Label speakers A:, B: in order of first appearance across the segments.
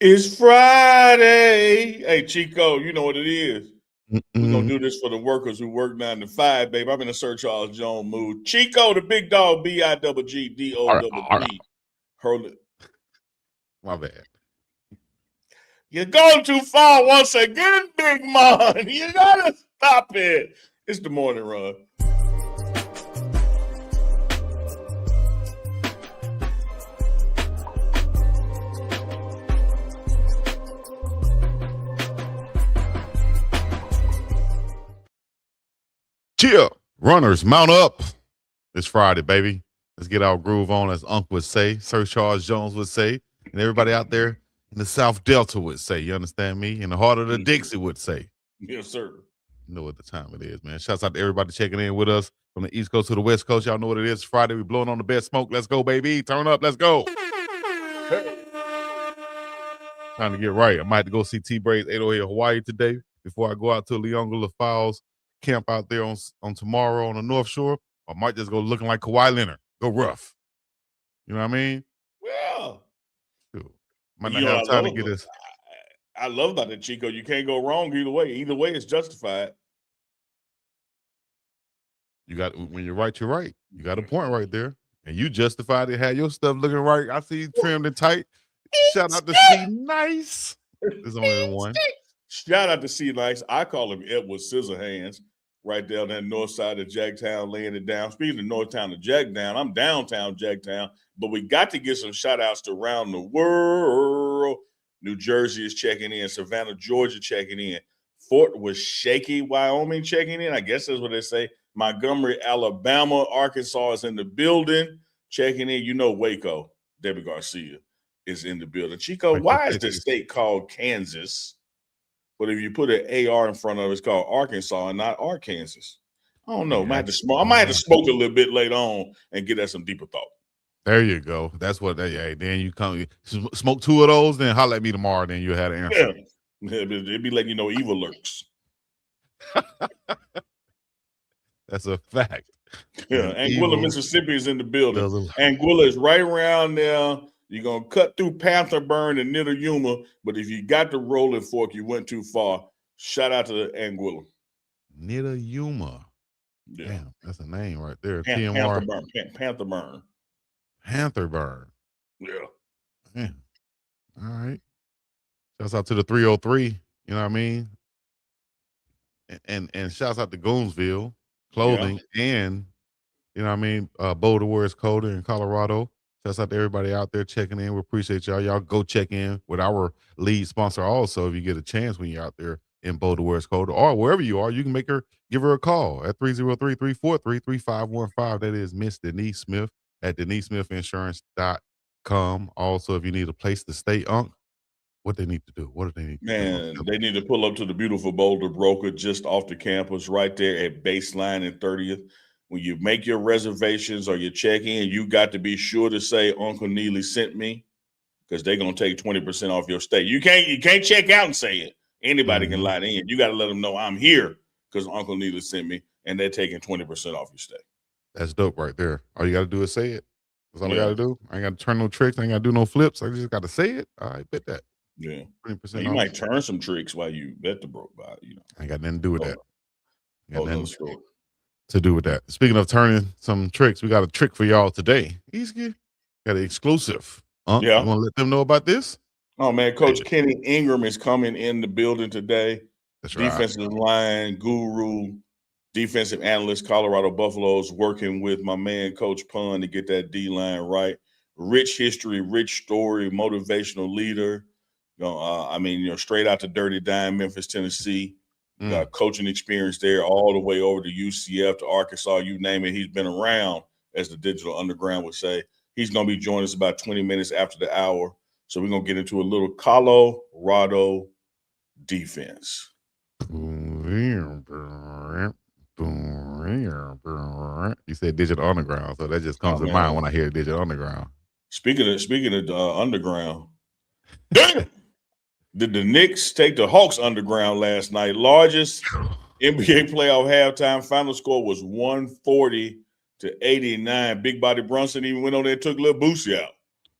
A: It's Friday. Hey, Chico, you know what it is. We're going to do this for the workers who work 9 to 5, babe. I'm in a Sir Charles Jones mood. Chico, the big dog, BIGGDOGG. Hurley.
B: My bad.
A: You're going too far once again, big man. You got to stop it. It's the morning run.
B: Cheer, runners, mount up. It's Friday, baby. Let's get our groove on, as Unc would say, Sir Charles Jones would say, and everybody out there in the South Delta would say. You understand me? In the heart of the Dixie would say.
A: Yes, sir.
B: You know what the time it is, man. Shouts out to everybody checking in with us from the East Coast to the West Coast. Y'all know what it is. It's Friday. We blowing on the best smoke. Let's go, baby. Turn up. Let's go. Hey. Time to get right. I might have to go see T-Braid's 808 Hawaii today before I go out to Leongola Falls camp out there on tomorrow on the North Shore. I might just go looking like Kawhi Leonard. Go rough. You know what I mean?
A: Well,
B: might not have time to get this.
A: I love about that, Chico. You can't go wrong either way. Either way, it's justified.
B: You got, when you're right, you're right. You got a point right there. And you justified it, had your stuff looking right. I see you trimmed and tight. Shout out to C Nice. There's only one.
A: Shout out to C Nice. I call him Edward Scissorhands. Right there on that north side of Jacktown, laying it down. Speaking of Northtown to Jacktown, I'm downtown Jacktown, but we got to get some shout outs to around the world. New Jersey is checking in. Savannah, Georgia checking in. Fort was Shaky, Wyoming checking in. I guess that's what they say. Montgomery, Alabama, Arkansas is in the building checking in. You know Waco, Debbie Garcia is in the building. Chico, why is the state called Kansas? But if you put an AR in front of it, it's called Arkansas and not Arkansas. I don't know. I might have to smoke a little bit later on and get at some deeper thought.
B: There you go. That's what they. Then you come smoke two of those, then holler at me tomorrow. Then you had an answer.
A: Yeah, it'd be letting you know evil lurks.
B: That's a fact.
A: Yeah, Anguilla, Mississippi is in the building. Anguilla is right around there. You're going to cut through Panther Burn and Nitter Yuma, but if you got the rolling fork, you went too far. Shout out to Anguilla.
B: Nitter Yuma. Yeah. Damn, that's a name right there.
A: TMR. Panther Burn.
B: Panther Burn.
A: Yeah.
B: Yeah. All right. Shouts out to the 303. You know what I mean? And shouts out to Goonsville Clothing and, you know what I mean, Boulder Wars Coda in Colorado. Shouts out to everybody out there checking in. We appreciate y'all. Y'all go check in with our lead sponsor also if you get a chance when you're out there in Boulder Wars Coda or wherever you are. You can give her a call at 303-343-3515. That is Miss Denise Smith at DeniseSmithInsurance.com. Also, if you need a place to stay, what they need to do? What do they need to do?
A: Man, they need to pull up to the beautiful Boulder Broker just off the campus right there at Baseline and 30th. When you make your reservations or you check in, you got to be sure to say Uncle Neely sent me because they're going to take 20% off your stay. You can't check out and say it. Anybody can lie in. You got to let them know I'm here because Uncle Neely sent me, and they're taking 20% off your stay.
B: That's dope right there. All you got to do is say it. That's all I got to do. I ain't got to turn no tricks. I ain't got to do no flips. I just got to say it. I bet that.
A: Yeah. 20% you might turn some tricks while you bet the broke by, you know.
B: I ain't got nothing to do with that. Got nothing to do with that. Speaking of turning some tricks, we got a trick for y'all today. Easy. Got an exclusive. You want to let them know about this?
A: Oh, man. Coach Kenny Ingram is coming in the building today.
B: That's right.
A: Defensive line guru, defensive analyst, Colorado Buffaloes, working with my man, Coach Pun, to get that D-line right. Rich history, rich story, motivational leader. Straight out to Dirty Dime, Memphis, Tennessee. Got coaching experience there all the way over to UCF, to Arkansas, you name it. He's been around, as the Digital Underground would say. He's going to be joining us about 20 minutes after the hour. So we're going to get into a little Colorado defense.
B: You said Digital Underground, so that just comes to mind when I hear Digital Underground.
A: Speaking of Underground, damn! Did the Knicks take the Hawks underground last night? Largest NBA playoff halftime final score was 140-89. Big Body Brunson even went on there and took Lil Boosie out.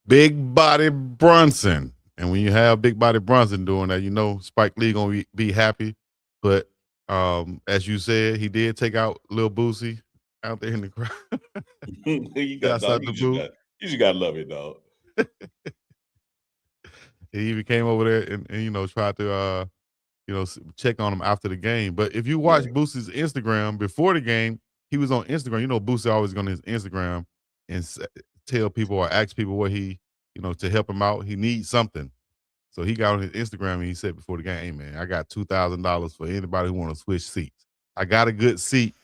B: Big Body Brunson. And when you have Big Body Bronson doing that, you know Spike Lee gonna be happy. But as you said, he did take out Lil Boosie out there in the crowd.
A: You got
B: Shouts
A: dog.
B: out to Boo.
A: You just gotta love it, dog.
B: He even came over there and you know tried to check on him after the game. But if you watch Boosie's Instagram before the game, he was on Instagram. You know, Boosie always go on his Instagram and tell people or ask people what he, to help him out. He needs something. So he got on his Instagram and he said before the game, "Hey man, I got $2,000 for anybody who want to switch seats. I got a good seat,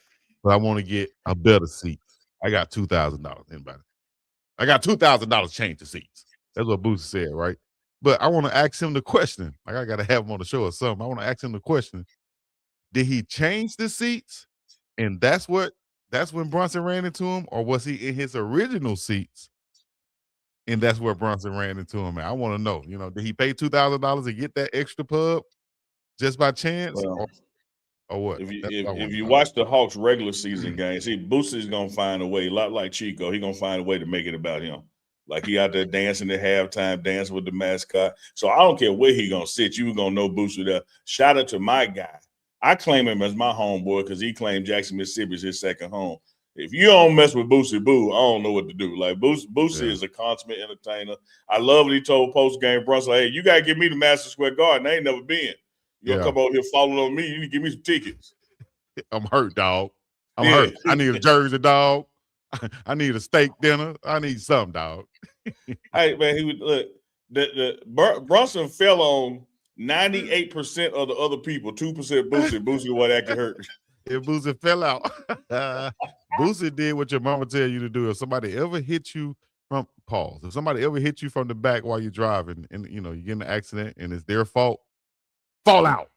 B: but I want to get a better seat. I got $2,000. Anybody? I got $2,000 change the seats." That's what Boosie said, right? But I want to ask him the question. Like I got to have him on the show or something. I want to ask him the question: did he change the seats, and that's when Bronson ran into him, or was he in his original seats? And that's where Bronson ran into him. Man, I want to know. Did he pay $2,000 to get that extra pub just by chance,
A: Well,
B: or what?
A: if you watch the Hawks regular season games, see Boosie's gonna find a way. A lot like Chico, he gonna find a way to make it about him. Like he out there dancing at halftime, dancing with the mascot. So I don't care where he gonna sit. You gonna know Boosie there. Shout out to my guy. I claim him as my homeboy because he claimed Jackson, Mississippi is his second home. If you don't mess with Boosie Boo, I don't know what to do. Like Boosie is a consummate entertainer. I love what he told post game Brunson, "Hey, you gotta give me the Madison Square Garden. I ain't never been. You gonna come over here following on me? You need to give me some tickets."
B: I'm hurt, dog. I'm hurt. I need a jersey, dog. I need a steak dinner. I need something, dog.
A: Hey man, he would look. The Brunson fell on 98% of the other people. 2% Boosie. Boosie what acting hurt.
B: If Boosie fell out, Boosie did what your mama tell you to do. If somebody ever hit you if somebody ever hit you from the back while you're driving, and you get in an accident and it's their fault, fall out.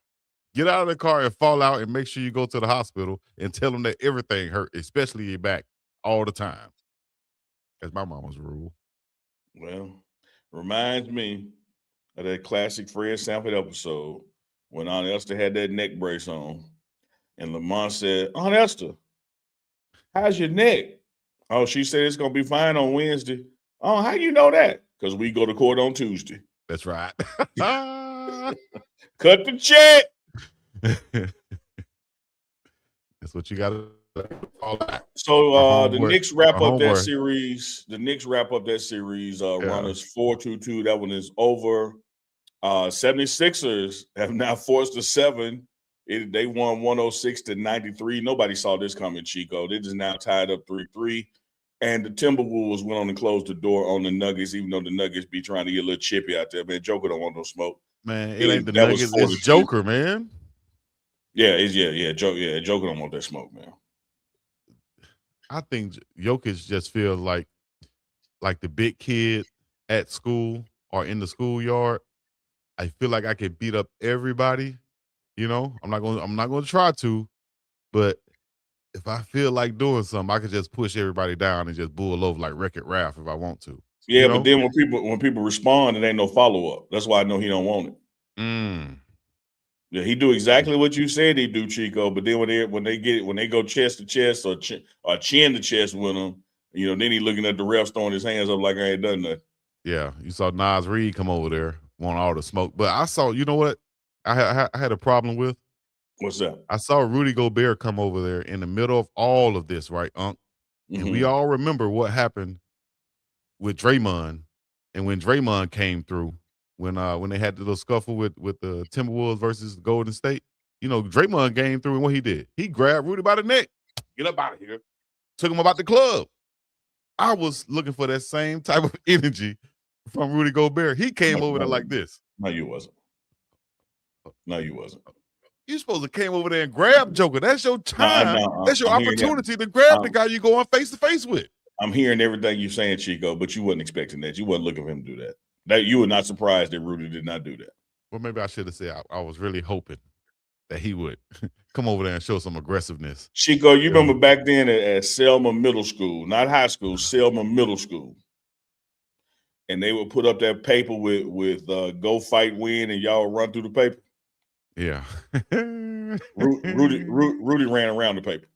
B: Get out of the car and fall out, and make sure you go to the hospital and tell them that everything hurt, especially your back, all the time. That's my mama's rule.
A: Well, reminds me of that classic Fred Sanford episode when Aunt Esther had that neck brace on. And Lamont said, "Aunt Esther, how's your neck?" "Oh, she said it's going to be fine on Wednesday." "Oh, how you know that?" "Because we go to court on Tuesday."
B: That's right.
A: Cut the check.
B: That's what you got to do.
A: So the Knicks wrap up that series. The Knicks wrap up that series. Runners 4-2-2. That one is over. 76ers have now forced a 7. They won 106-93. Nobody saw this coming, Chico. They just now tied up 3-3. And the Timberwolves went on and closed the door on the Nuggets, even though the Nuggets be trying to get a little chippy out there. Man, Joker don't want no smoke.
B: Man, it ain't the Nuggets. It's Joker, man.
A: Joker don't want that smoke, man.
B: I think Jokic just feels like the big kid at school or in the schoolyard. I feel like I can beat up everybody. I'm not going to try to, but if I feel like doing something, I could just push everybody down and just bull over like Wreck-It Ralph if I want to.
A: Yeah, but then when people respond, it ain't no follow up. That's why I know he don't want it. Yeah, he do exactly what you said he do, Chico. But then when they go chest to chest or chin to chest with him, then he looking at the refs throwing his hands up like I ain't done nothing.
B: Yeah, you saw Nas Reed come over there, want all the smoke. But I saw, you know what? I had a problem with.
A: What's that?
B: I saw Rudy Gobert come over there in the middle of all of this, right, Unc? Mm-hmm. And we all remember what happened with Draymond, and when Draymond came through, when they had the little scuffle with the Timberwolves versus Golden State, Draymond came through, and what he did, he grabbed Rudy by the neck, "Get up out of here," took him about the club. I was looking for that same type of energy from Rudy Gobert. He came over there like this.
A: No, you wasn't.
B: You supposed to came over there and grab Joker. That's your time. That's your opportunity to grab the guy you going face to face with.
A: I'm hearing everything you're saying, Chico, but you wasn't expecting that. You wasn't looking for him to do that. That you were not surprised that Rudy did not do that.
B: Well, maybe I should have said I was really hoping that he would come over there and show some aggressiveness.
A: Chico, you remember back then at Selma Middle School, not high school, Selma Middle School. And they would put up that paper with "Go Fight Win," and y'all would run through the paper.
B: Yeah.
A: Rudy ran around the paper.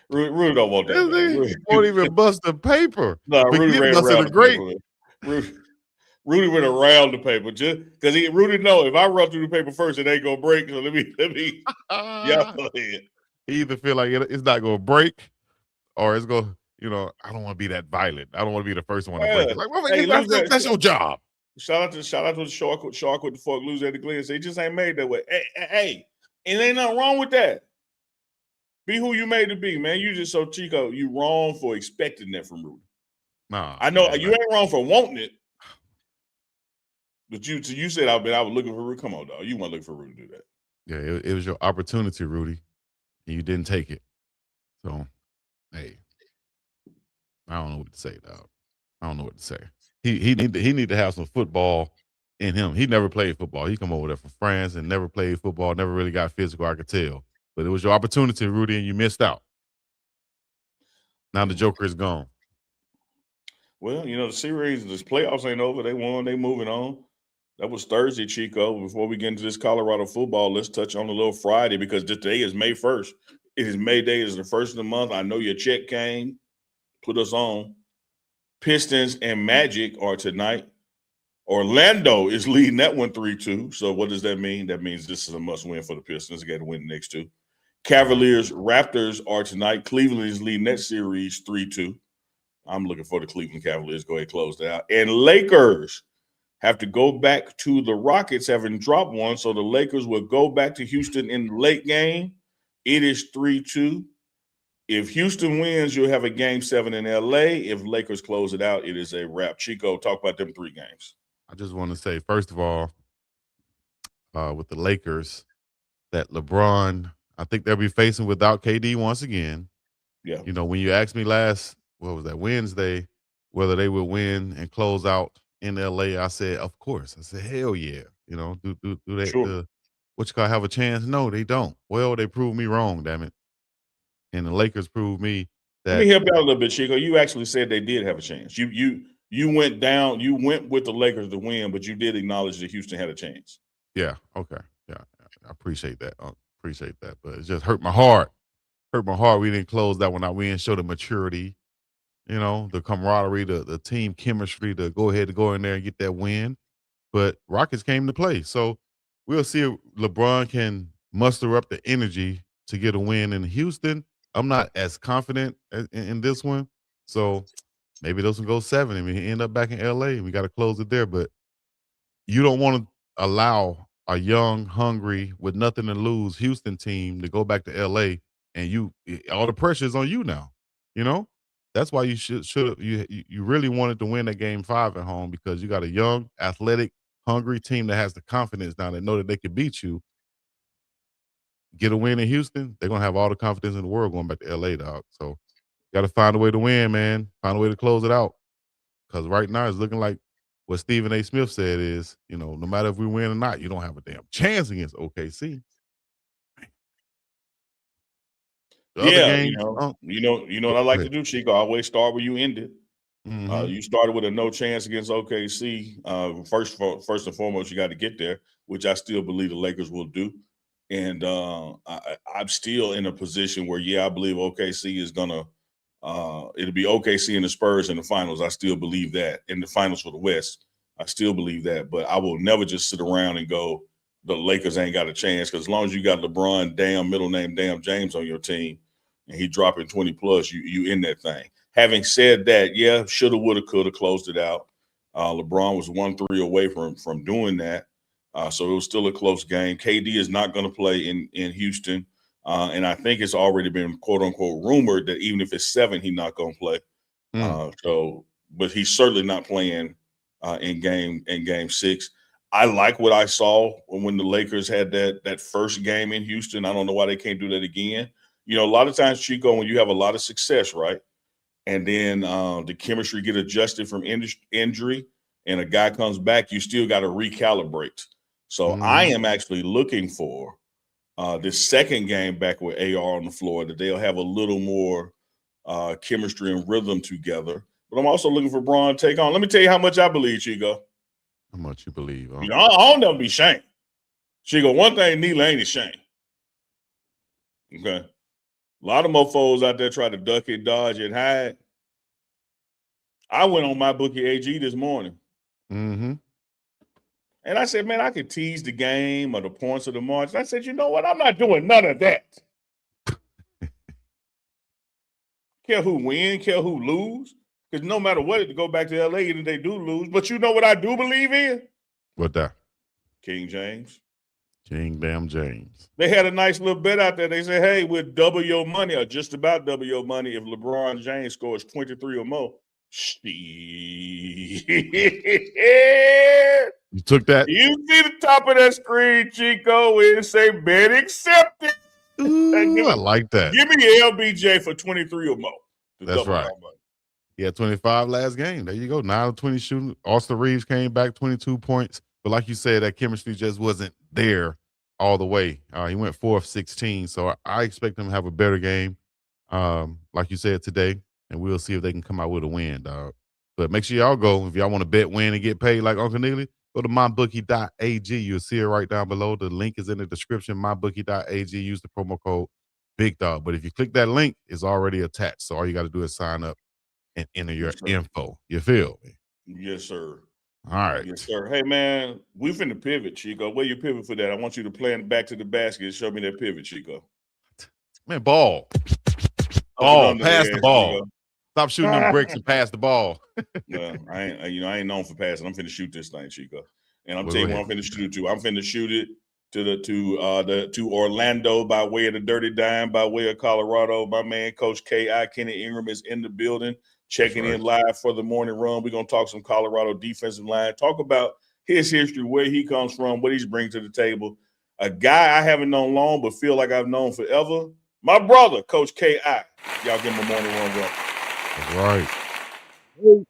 A: Rudy don't want that, man.
B: He won't even bust the paper.
A: No,
B: But
A: Rudy
B: get
A: ran
B: busted
A: around
B: a
A: the
B: great.
A: paper. Rudy went around the paper just because Rudy know if I run through the paper first, it ain't gonna break. So let me. Yeah, go ahead.
B: He either feel like it's not gonna break, or it's gonna. I don't want to be that violent. I don't want to be the first one to break it. Like, well,
A: Hey,
B: that's your job.
A: Shout out to the shark with the fork, lose at the Glen. They just ain't made that way. Hey, and ain't nothing wrong with that. Be who you made to be, man. You just so Chico, you wrong for expecting that from Rudy.
B: Nah,
A: I know
B: man,
A: you ain't wrong for wanting it. But you said I was looking for Rudy. Come on, dog. You weren't looking for Rudy to do that.
B: Yeah, it was your opportunity, Rudy, and you didn't take it. So, hey, I don't know what to say, dog. I don't know what to say. He need to have some football in him. He never played football. He come over there from France and never played football. Never really got physical. I could tell, but it was your opportunity, Rudy, and you missed out. Now the Joker is gone.
A: Well, the series, the playoffs ain't over. They won. They moving on. That was Thursday, Chico. Before we get into this Colorado football, let's touch on a little Friday because today is May 1st. It is May Day. It's the first of the month. I know your check came. Put us on. Pistons and Magic are tonight. Orlando is leading that one 3-2. So what does that mean? That means this is a must-win for the Pistons. They got to win the next two. Cavaliers, Raptors are tonight. Cleveland is leading that series 3-2. I'm looking for the Cleveland Cavaliers. Go ahead, close that out. And Lakers have to go back to the Rockets, having dropped one. So the Lakers will go back to Houston in the late game. It is 3-2. If Houston wins, you'll have a game 7 in LA. If Lakers close it out, it is a wrap. Chico, talk about them 3 games.
B: I just want to say, first of all, with the Lakers, that LeBron, I think they'll be facing without KD once again.
A: Yeah.
B: When you asked me Wednesday, whether they would win and close out in LA, I said, of course. I said, hell yeah. Do they
A: Sure.
B: have a chance? No, they don't. Well, they proved me wrong, damn it. And the Lakers proved me that.
A: Let me help you out a little bit, Chico. You actually said they did have a chance. You went down, you went with the Lakers to win, but you did acknowledge that Houston had a chance.
B: Yeah, okay. Yeah, I appreciate that. But it just hurt my heart. We didn't close that one out. We didn't show the maturity, the camaraderie, the team chemistry to go ahead and go in there and get that win. But Rockets came to play. So we'll see if LeBron can muster up the energy to get a win in Houston. I'm not as confident in this one. So maybe those will go 7 and we end up back in LA. We got to close it there. But you don't want to allow a young, hungry, with nothing to lose Houston team to go back to LA and all the pressure is on you now. That's why you should you really wanted to win that game 5 at home because you got a young, athletic, hungry team that has the confidence now that know that they can beat you. Get a win in Houston, they're gonna have all the confidence in the world going back to LA, dog. So got to find a way to win, man. Find a way to close it out. Because right now it's looking like what Stephen A. Smith said is, no matter if we win or not, you don't have a damn chance against OKC.
A: Other games, you know what I like to do, Chico. I always start where you ended.
B: Mm-hmm.
A: You started with a no chance against OKC. First and foremost, you got to get there, which I still believe the Lakers will do. And I'm still in a position where, I believe OKC is gonna. It'll be OKC and the Spurs in the finals. I still believe that in the finals for the West. I still believe that, but I will never just sit around and go, the Lakers ain't got a chance. Because as long as you got LeBron, middle name James on your team, and he dropping 20 plus, you in that thing. Having said that, shoulda, woulda, coulda, closed it out. LeBron was 1-3 away from doing that, so it was still a close game. KD is not going to play in Houston. And I think it's already been quote unquote rumored that even if it's 7, he's not going to play. But he's certainly not playing in game 6. I like what I saw when the Lakers had that first game in Houston. I don't know why they can't do that again. A lot of times, Chico, when you have a lot of success, right, and then the chemistry get adjusted from injury, and a guy comes back, you still got to recalibrate. So I am actually looking for this second game back with AR on the floor, that they'll have a little more chemistry and rhythm together. But I'm also looking for Braun to take on. Let me tell you how much I believe, Chico.
B: How much you believe? Huh?
A: I don't never be ashamed. Chico, one thing Neela ain't ashamed. Okay. A lot of mofos out there try to duck and dodge and hide. I went on my bookie AG this morning.
B: Mm-hmm.
A: And I said, man, I could tease the game or the points of the margin. I said, you know what? I'm not doing none of that. Care who win, care who lose. Because no matter what, to go back to LA, even if they do lose. But you know what I do believe in?
B: What that?
A: King James.
B: King damn James.
A: They had a nice little bet out there. They said, hey, we'll double your money or just about double your money if LeBron James scores 23 or more.
B: You took that?
A: You see the top of that screen, Chico, where it say bet accepted.
B: Ooh, I like that.
A: Give me LBJ for 23 or more.
B: That's right. He had 25 last game. There you go. 9 of 20 shooting. Austin Reeves came back 22 points. But like you said, that chemistry just wasn't there all the way. He went 4 of 16. So I expect him to have a better game, like you said today. And we'll see if they can come out with a win, dog. But make sure y'all go. If y'all want to bet, win, and get paid like Uncle Niggly, go to mybookie.ag. You'll see it right down below. The link is in the description, mybookie.ag. Use the promo code Big Dog. But if you click that link, it's already attached. So all you got to do is sign up and enter your info. You feel me?
A: Yes, sir.
B: All right.
A: Yes, sir. Hey, man, we finna pivot, Chico. Where you pivot for that? I want you to play in the back to the basket and show me that pivot, Chico.
B: Man, ball. Ball. Pass the ball. Chico. Stop shooting them bricks and pass the ball.
A: Well, I ain't known for passing. I'm finna shoot this thing, Chico. And I'm telling you what I'm finna shoot it to. I'm finna shoot it to Orlando by way of the Dirty Dime, by way of Colorado. My man, Coach K.I. Kenny Ingram is in the building, checking in live for the morning run. We're going to talk some Colorado defensive line, talk about his history, where he comes from, what he's bringing to the table. A guy I haven't known long but feel like I've known forever. My brother, Coach K.I. Y'all give him a morning run.
B: That's right.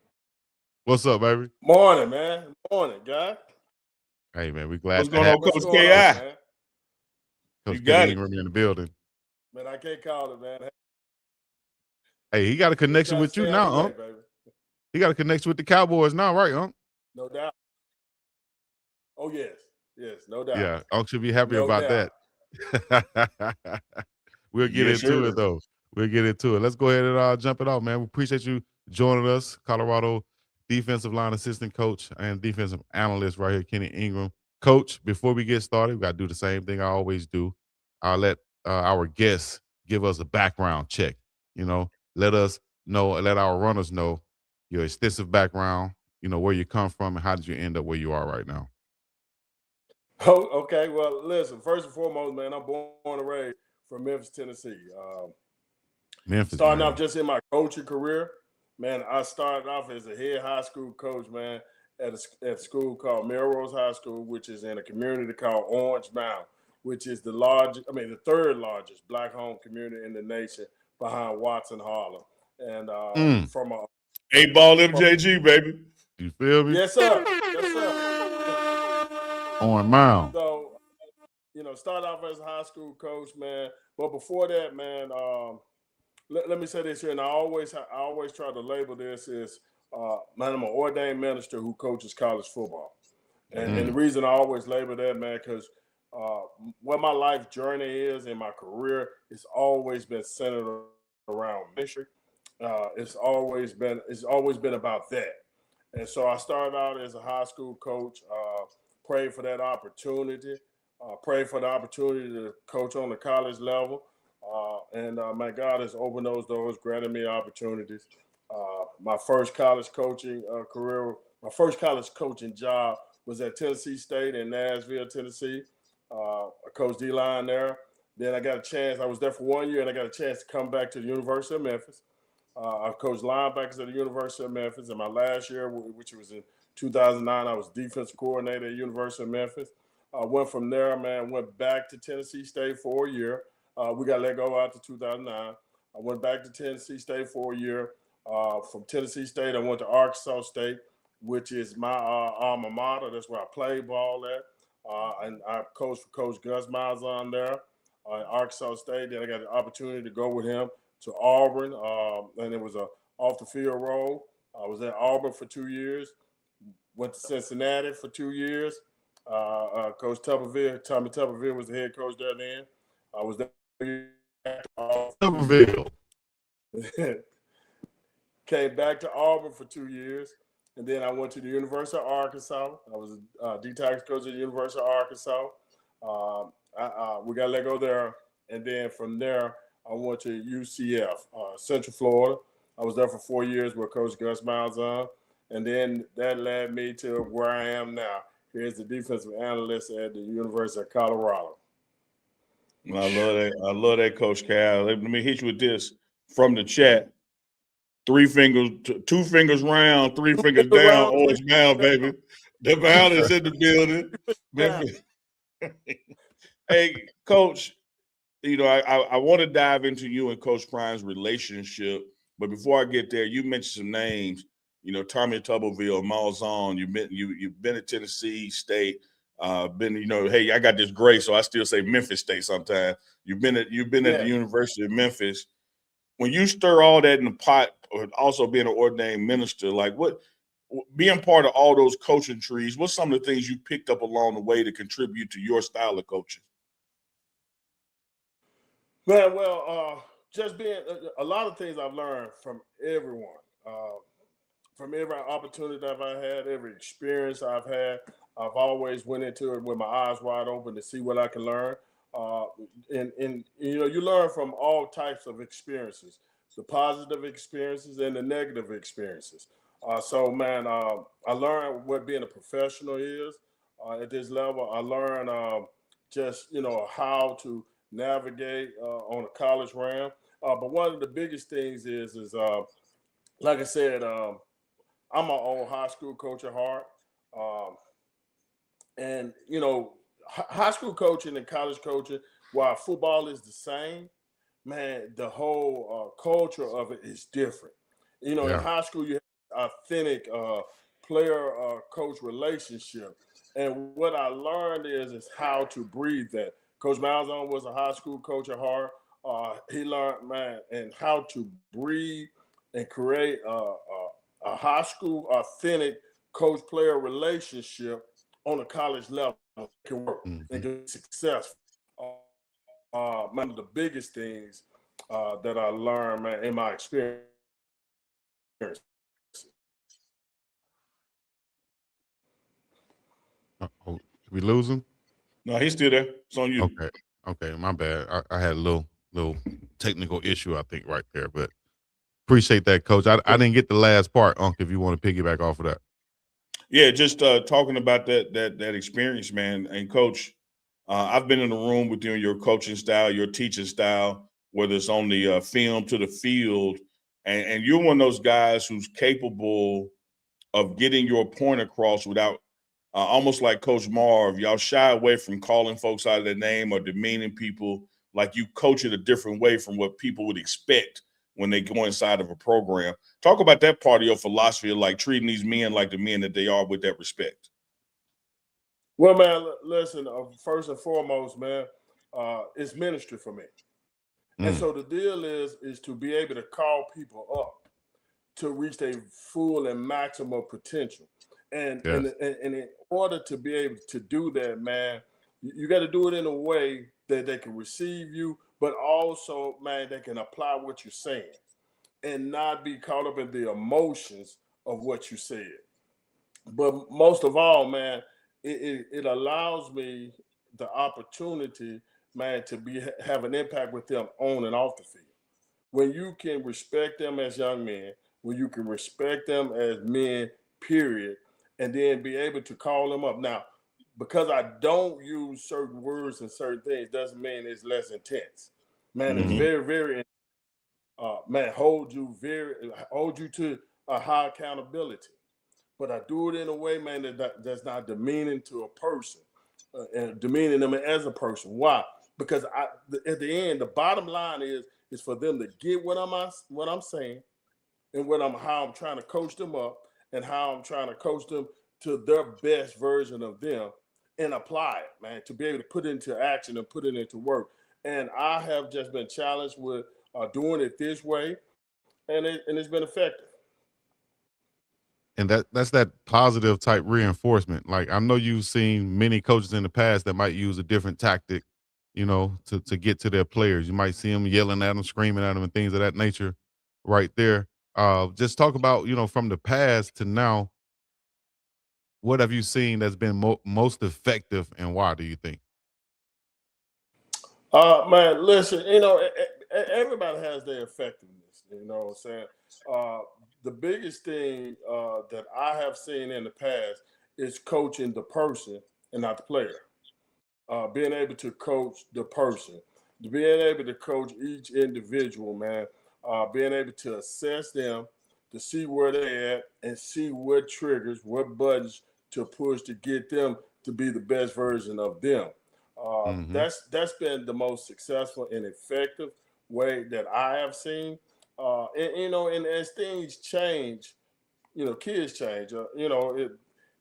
B: What's up, baby?
C: Morning, man. Morning, guy.
B: Hey, man, we glad
A: What's going on, Coach K.I.?
B: Coach K Ingram in the building.
C: Man, I can't call it, man.
B: Hey, he got a connection with you now, huh? He got a connection with the Cowboys now, right, huh?
C: No doubt. Oh, yes. Yes, no doubt.
B: Yeah, Unc should be happy about that. We'll get into it, though. We'll get into it. Let's go ahead and jump it off, man. We appreciate you joining us, Colorado defensive line assistant coach and defensive analyst right here, Kenny Ingram. Coach, before we get started, we got to do the same thing I always do. I'll let our guests give us a background check. You know, let us know, let our runners know your extensive background, you know, where you come from and how did you end up where you are right now.
C: Oh, okay. Well, listen, first and foremost, man, I'm born and raised from Memphis, Tennessee.
B: Memphis,
C: starting off just in my coaching career, man, I started off as a head high school coach, man, at a school called Melrose High School, which is in a community called Orange Mound, which is the third largest black home community in the nation behind Watson, Harlem. And from a
A: 8-ball MJG, baby.
B: You feel me?
C: Yes, sir. Yes, sir.
B: Orange Mound.
C: So, started off as a high school coach, man. But before that, man, let me say this here, and I always try to label this as, man, I'm an ordained minister who coaches college football. And the reason I always label that, man, because what my life journey is in my career, it's always been centered around ministry. It's always been about that. And so I started out as a high school coach, prayed for that opportunity, prayed for the opportunity to coach on the college level. And my God has opened those doors, granted me opportunities. My first college coaching career, my first college coaching job was at Tennessee State in Nashville, Tennessee. I coached D-line there. Then I got a chance. I was there for 1 year, and I got a chance to come back to the University of Memphis. I coached linebackers at the University of Memphis. In my last year, which was in 2009, I was defensive coordinator at the University of Memphis. I went from there, man, went back to Tennessee State for a year. We got let go after 2009. I went back to Tennessee State for a year. From Tennessee State, I went to Arkansas State, which is my alma mater. That's where I played ball at. And I coached for Coach Gus Malzahn there at Arkansas State. Then I got the opportunity to go with him to Auburn, and it was a off-the-field role. I was at Auburn for 2 years. Went to Cincinnati for 2 years. Coach Tommy Tuberville was the head coach there then. I was there
B: Tuberville.
C: Came back to Auburn for 2 years, and then I went to the University of Arkansas. I was a D-tax coach at the University of Arkansas. We got let go there, and then from there, I went to UCF, Central Florida. I was there for 4 years with Coach Gus Malzahn, and then that led me to where I am now. Here's the defensive analyst at the University of Colorado.
A: I love that. I love that, Coach Cal. Let me hit you with this from the chat. 3 fingers, 2 fingers round, 3 fingers down, orange mound, baby. The mound is in the building. Hey, Coach, you know, I want to dive into you and Coach Prime's relationship, but before I get there, you mentioned some names. You know, Tommy Tuberville, Malzahn. You've been at Tennessee State. You know, hey, I got this gray, so I still say Memphis State sometimes. You've been at the University of Memphis. When you stir all that in the pot, or also being an ordained minister, like what being part of all those coaching trees, what's some of the things you picked up along the way to contribute to your style of coaching?
C: Man, well, just being a lot of things I've learned from everyone, from every opportunity that I've had, every experience I've had. I've always went into it with my eyes wide open to see what I can learn. And you know, you learn from all types of experiences, the positive experiences and the negative experiences. So, man, I learned what being a professional is at this level. I learned just, you know, how to navigate on a college realm. But one of the biggest things is like I said, I'm an old high school coach at heart. And, you know, high school coaching and college coaching, while football is the same, man, the whole culture of it is different. You know, in high school, you have authentic player-coach relationship. And what I learned is how to breathe that. Coach Malzahn was a high school coach at heart. He learned, man, and how to breathe and create a high school authentic coach-player relationship on a college level can work and get successful. One of the biggest things that I learned, man, in my experience.
B: Oh, we lose him?
A: No, he's still there. It's on you.
B: Okay, my bad. I had a little technical issue, I think, right there, but appreciate that, Coach. I didn't get the last part, Unc, if you want to piggyback off of that.
A: Yeah, just talking about that experience, man. And Coach, I've been in the room with you and your coaching style, your teaching style, whether it's on the film to the field, and you're one of those guys who's capable of getting your point across without almost like Coach Marv. Y'all shy away from calling folks out of their name or demeaning people. Like you coach it a different way from what people would expect when they go inside of a program. Talk about that part of your philosophy of like treating these men like the men that they are with that respect.
C: Well, man, listen, first and foremost, man, it's ministry for me. And so the deal is to be able to call people up to reach their full and maximum potential. And in order to be able to do that, man, you got to do it in a way that they can receive you, but also, man, they can apply what you're saying and not be caught up in the emotions of what you said. But most of all, man, it allows me the opportunity, man, to have an impact with them on and off the field. When you can respect them as young men, when you can respect them as men, period, and then be able to call them up. Now, because I don't use certain words and certain things doesn't mean it's less intense. Man, it's very, very, man, hold you to a high accountability. But I do it in a way, man, that's not demeaning to a person and demeaning them as a person. Why? Because at the end, the bottom line is for them to get what I'm saying and how I'm trying to coach them up and how I'm trying to coach them to their best version of them and apply it, man, to be able to put it into action and put it into work. And I have just been challenged with doing it this way, and it's been effective.
B: And that's that positive type reinforcement. Like I know you've seen many coaches in the past that might use a different tactic to get to their players. You might see them yelling at them, screaming at them, and things of that nature right there. Just talk about, from the past to now, what have you seen that's been most effective, and why do you think?
C: Man, listen, everybody has their effectiveness, you know what I'm saying? Uh, the biggest thing that I have seen in the past is coaching the person and not the player. Being able to coach the person, being able to coach each individual, man, being able to assess them, to see where they're at, and see what triggers, what buttons to push to get them to be the best version of them.
B: Mm-hmm.
C: That's been the most successful and effective way that I have seen. And as things change, kids change.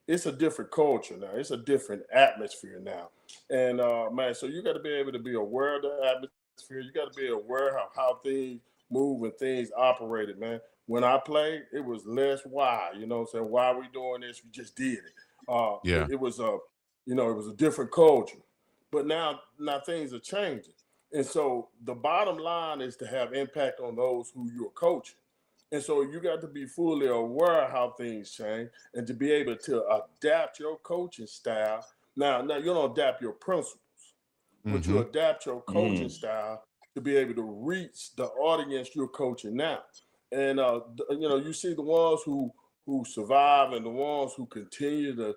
C: It's a different culture now. It's a different atmosphere now. And man, so you got to be able to be aware of the atmosphere. You got to be aware of how things move and things operated, man. When I played, it was less why. You know what I'm saying? Why are we doing this? We just did it.
B: Yeah.
C: It was it was a different culture. But now things are changing. And so the bottom line is to have impact on those who you're coaching. And so you got to be fully aware of how things change and to be able to adapt your coaching style. Now you don't adapt your principles, but you
B: Mm-hmm.
C: adapt your coaching style to be able to reach the audience you're coaching now. And you see the ones who survive and the ones who continue to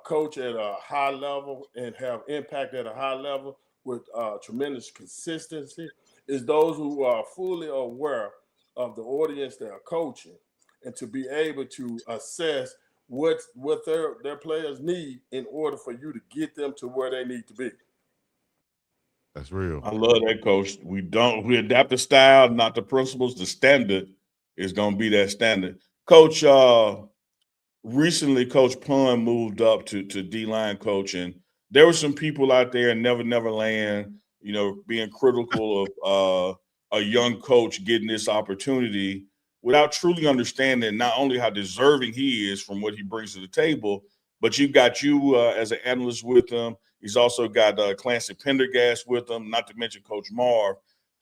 C: coach at a high level and have impact at a high level with tremendous consistency is those who are fully aware of the audience they are coaching and to be able to assess what their players need in order for you to get them to where they need to be.
B: That's real.
A: I love that, coach. We adapt the style, not the principles. The standard is gonna be that standard. Coach, recently Coach Pun moved up to D line coaching. There were some people out there in Never Land, being critical of a young coach getting this opportunity without truly understanding not only how deserving he is from what he brings to the table, but you've got you as an analyst with him. He's also got Clancy Pendergast with him, not to mention Coach Marv.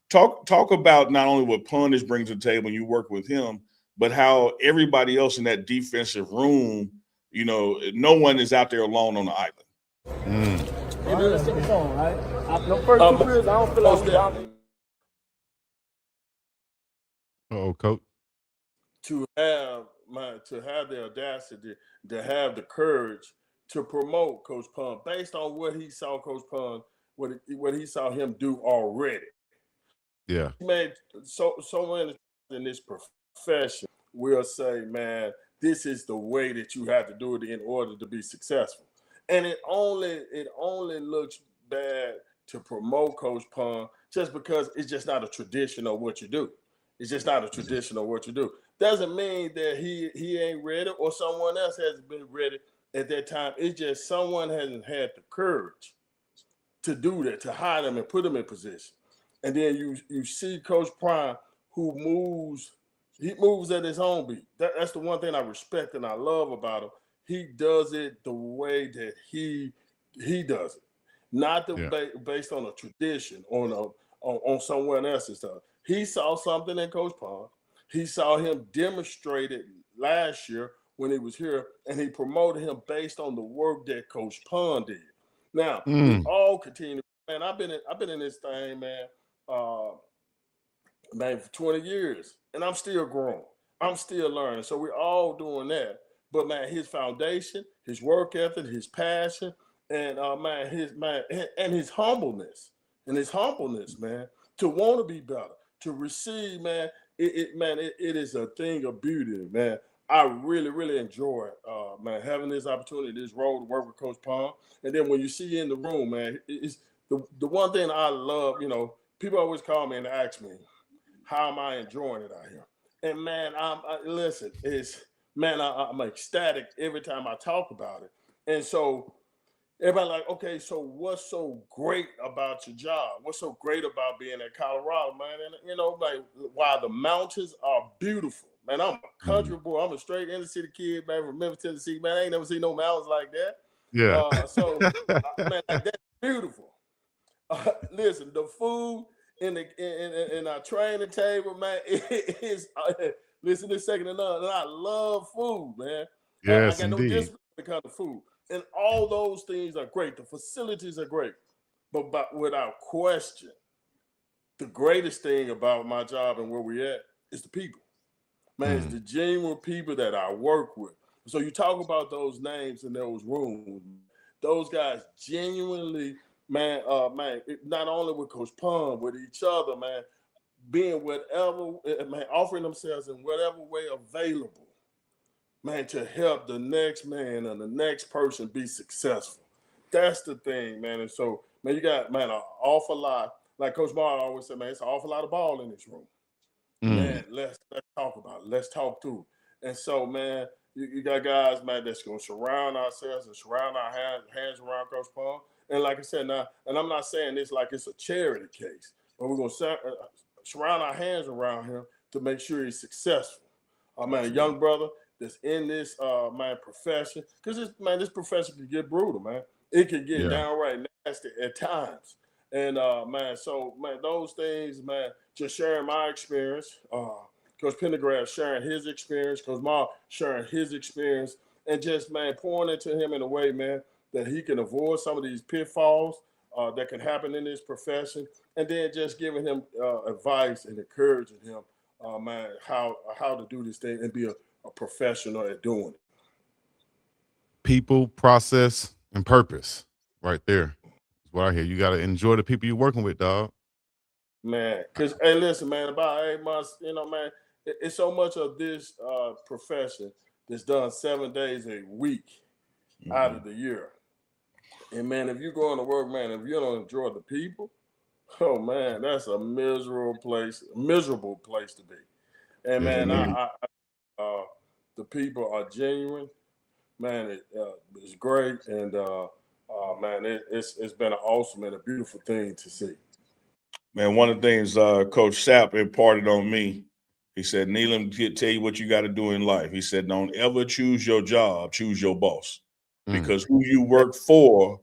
A: Talk about not only what Pun is bringing to the table and you work with him, but how everybody else in that defensive room, no one is out there alone on the island.
B: Mm.
D: Right? The first 2 periods, I don't feel like we dominated.
B: Oh, coach.
C: To have the audacity, to have the courage to promote Coach Pun based on what he saw Coach Pun, what he saw him do already.
B: Yeah.
C: He made so many in this profession will say, man, this is the way that you have to do it in order to be successful. And it only looks bad to promote Coach Pun just because it's just not a tradition of what you do. It's just not a tradition of what you do. Doesn't mean that he ain't ready or someone else hasn't been ready at that time. It's just someone hasn't had the courage to do that, to hire them and put them in position. And then you see Coach Prime who moves at his own beat. That's the one thing I respect and I love about him. He does it the way that he does it, not based on a tradition on someone else's stuff. He saw something in Coach Pond. He saw him demonstrate it last year when he was here, and he promoted him based on the work that Coach Pond did. Now we all continue. Man, I've been in this thing, man. For 20 years, and I'm still growing. I'm still learning. So we're all doing that. But man, his foundation, his work ethic, his passion, and his humbleness, man, to want to be better, to receive, man. It is a thing of beauty, man. I really, really enjoy, man, having this opportunity, this role to work with Coach Palm. And then when you see in the room, man, it's the one thing I love. People always call me and ask me, how am I enjoying it out here? And man, I'm ecstatic every time I talk about it. And so everybody like, okay, so what's so great about your job? What's so great about being in Colorado, man? And while the mountains are beautiful, man, I'm a country boy. I'm a straight inner city kid, man, from Memphis, Tennessee, man. I ain't never seen no mountains like that.
B: Yeah.
C: Man, like, that's beautiful. Listen, the food in our training table, man, it is. Listen, it's second to none. And I love food, man. I
B: Yes,
C: got no
B: indeed.
C: discipline when it comes to food, and all those things are great. The facilities are great, but without question, the greatest thing about my job and where we at is the people. Man, it's the genuine people that I work with. So you talk about those names in those rooms. Those guys genuinely, man, not only with Coach Pond, with each other, man, being whatever, man, offering themselves in whatever way available, man, to help the next man and the next person be successful. That's the thing, man. And so, man, you got, man, an awful lot. Like Coach Ball always said, man, it's an awful lot of ball in this room. Man, let's talk about it. Let's talk through it. And so, man, you got guys, man, that's going to surround ourselves and surround our hands around Coach Paul. And like I said, now, and I'm not saying this like it's a charity case, but we're going to surround our hands around him to make sure he's successful. Man, a young brother that's in this, man, profession, because this profession can get brutal, man. It can get downright nasty at times. And, man, so, man, those things, man, just sharing my experience, Coach Pendergrass sharing his experience, Coach Ma sharing his experience, and just, man, pouring into him in a way, man, that he can avoid some of these pitfalls that can happen in this profession, and then just giving him advice and encouraging him, man, how to do this thing and be a professional at doing it.
B: People, process, and purpose right there. That's what I hear. You got to enjoy the people you're working with, dog.
C: Man, because, hey, listen, man, about 8 months, you know, man, it's so much of this profession that's done 7 days a week out of the year. And, man, if you go into work, man, if you don't enjoy the people, oh, man, that's a miserable place to be. And, man, the people are genuine. Man, it's great. And, man, it's been an awesome and a beautiful thing to see.
A: Man, one of the things Coach Sapp imparted on me, he said, Neelam, tell you what you got to do in life. He said, don't ever choose your job, choose your boss. Because who you work for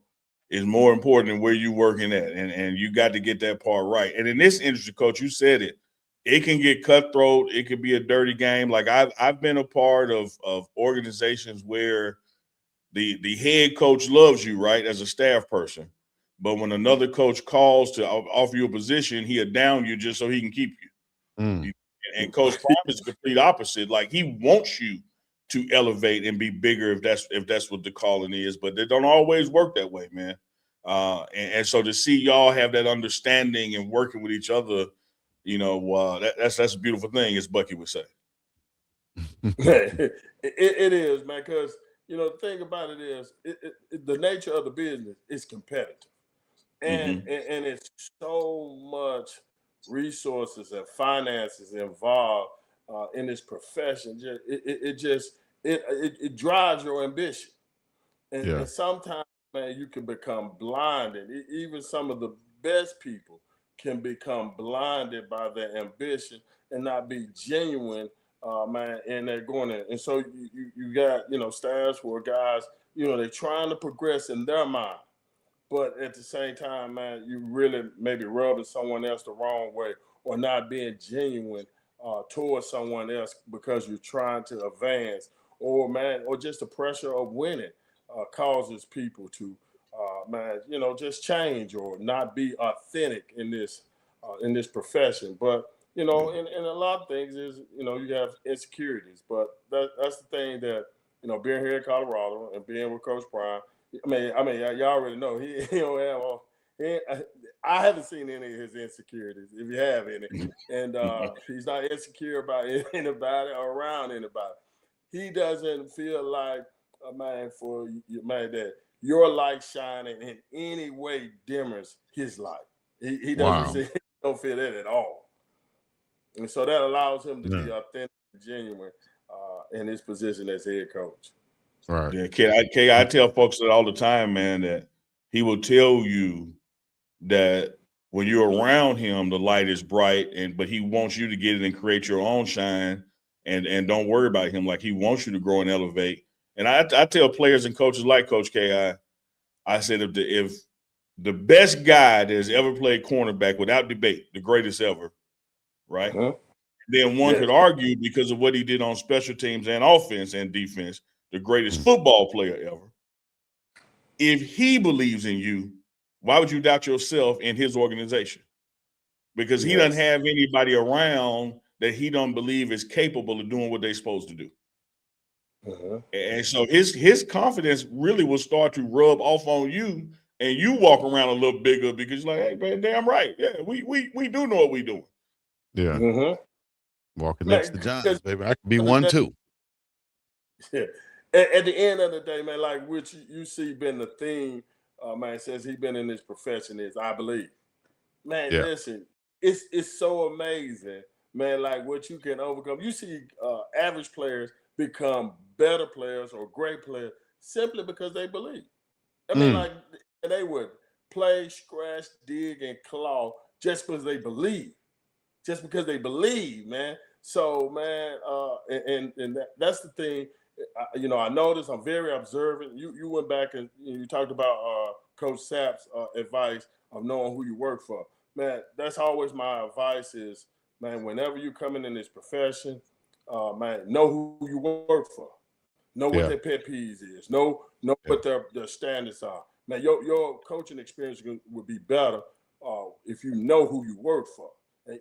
A: is more important than where you're working at. And you got to get that part right. And in this industry, Coach, you said it. It can get cutthroat. It could be a dirty game. Like I've been a part of organizations where the head coach loves you, right, as a staff person. But when another coach calls to offer you a position, he'll down you just so he can keep you. And Coach Prime is the complete opposite. Like he wants you to elevate and be bigger if that's what the calling is. But they don't always work that way, man. And so to see y'all have that understanding and working with each other, you know, that's a beautiful thing, as Bucky would say.
C: It is, man, because, you know, the thing about it is the nature of the business is competitive. And it's so much resources and finances involved in this profession. It drives your ambition. And sometimes, man, you can become blinded. Even some of the best people can become blinded by their ambition and not be genuine, man, and they're going in. And so you got, you know, staffs where guys, you know, they're trying to progress in their mind. But at the same time, man, you really maybe rubbing someone else the wrong way or not being genuine towards someone else because you're trying to advance, or, man, or just the pressure of winning causes people to, man, you know, just change or not be authentic in this profession. But, you know, in a lot of things is, you know, you have insecurities. But that's the thing that, you know, being here in Colorado and being with Coach Prime, I mean, y'all already know he don't have all. I haven't seen any of his insecurities, if you have any, and he's not insecure about anybody or around anybody. He doesn't feel like, man, that your light shining in any way dimmers his light. He doesn't don't feel that at all, and so that allows him to be authentic and genuine in his position as head coach.
A: Right. Yeah, I tell folks that all the time, man, that he will tell you that when you're around him, the light is bright, but he wants you to get it and create your own shine, and don't worry about him. Like he wants you to grow and elevate. And I tell players and coaches like Coach K, I said if the best guy that has ever played cornerback without debate, the greatest ever, right? Then one could argue because of what he did on special teams and offense and defense, the greatest football player ever. If he believes in you, why would you doubt yourself in his organization? Because he doesn't have anybody around that he don't believe is capable of doing what they're supposed to do. And so his confidence really will start to rub off on you, and you walk around a little bigger because you're like, hey man, damn right. Yeah, we do know what we're doing.
B: Yeah. Walking next to Giants, baby. I could be one too.
C: Yeah. At the end of the day, man, like which you see been the theme, man, since he been in this profession is I believe. Man, listen, it's so amazing, man, like what you can overcome. You see average players become better players or great players simply because they believe. I mean, like they would play, scratch, dig, and claw just because they believe. Just because they believe, man. So, man, and that's the thing. I noticed. I'm very observant. You went back and you talked about Coach Sapp's advice of knowing who you work for. Man, that's always my advice. Is man, whenever you come in this profession, man, know who you work for. Know what their pet peeves is. Know what their standards are. Man, your coaching experience would be better if you know who you work for.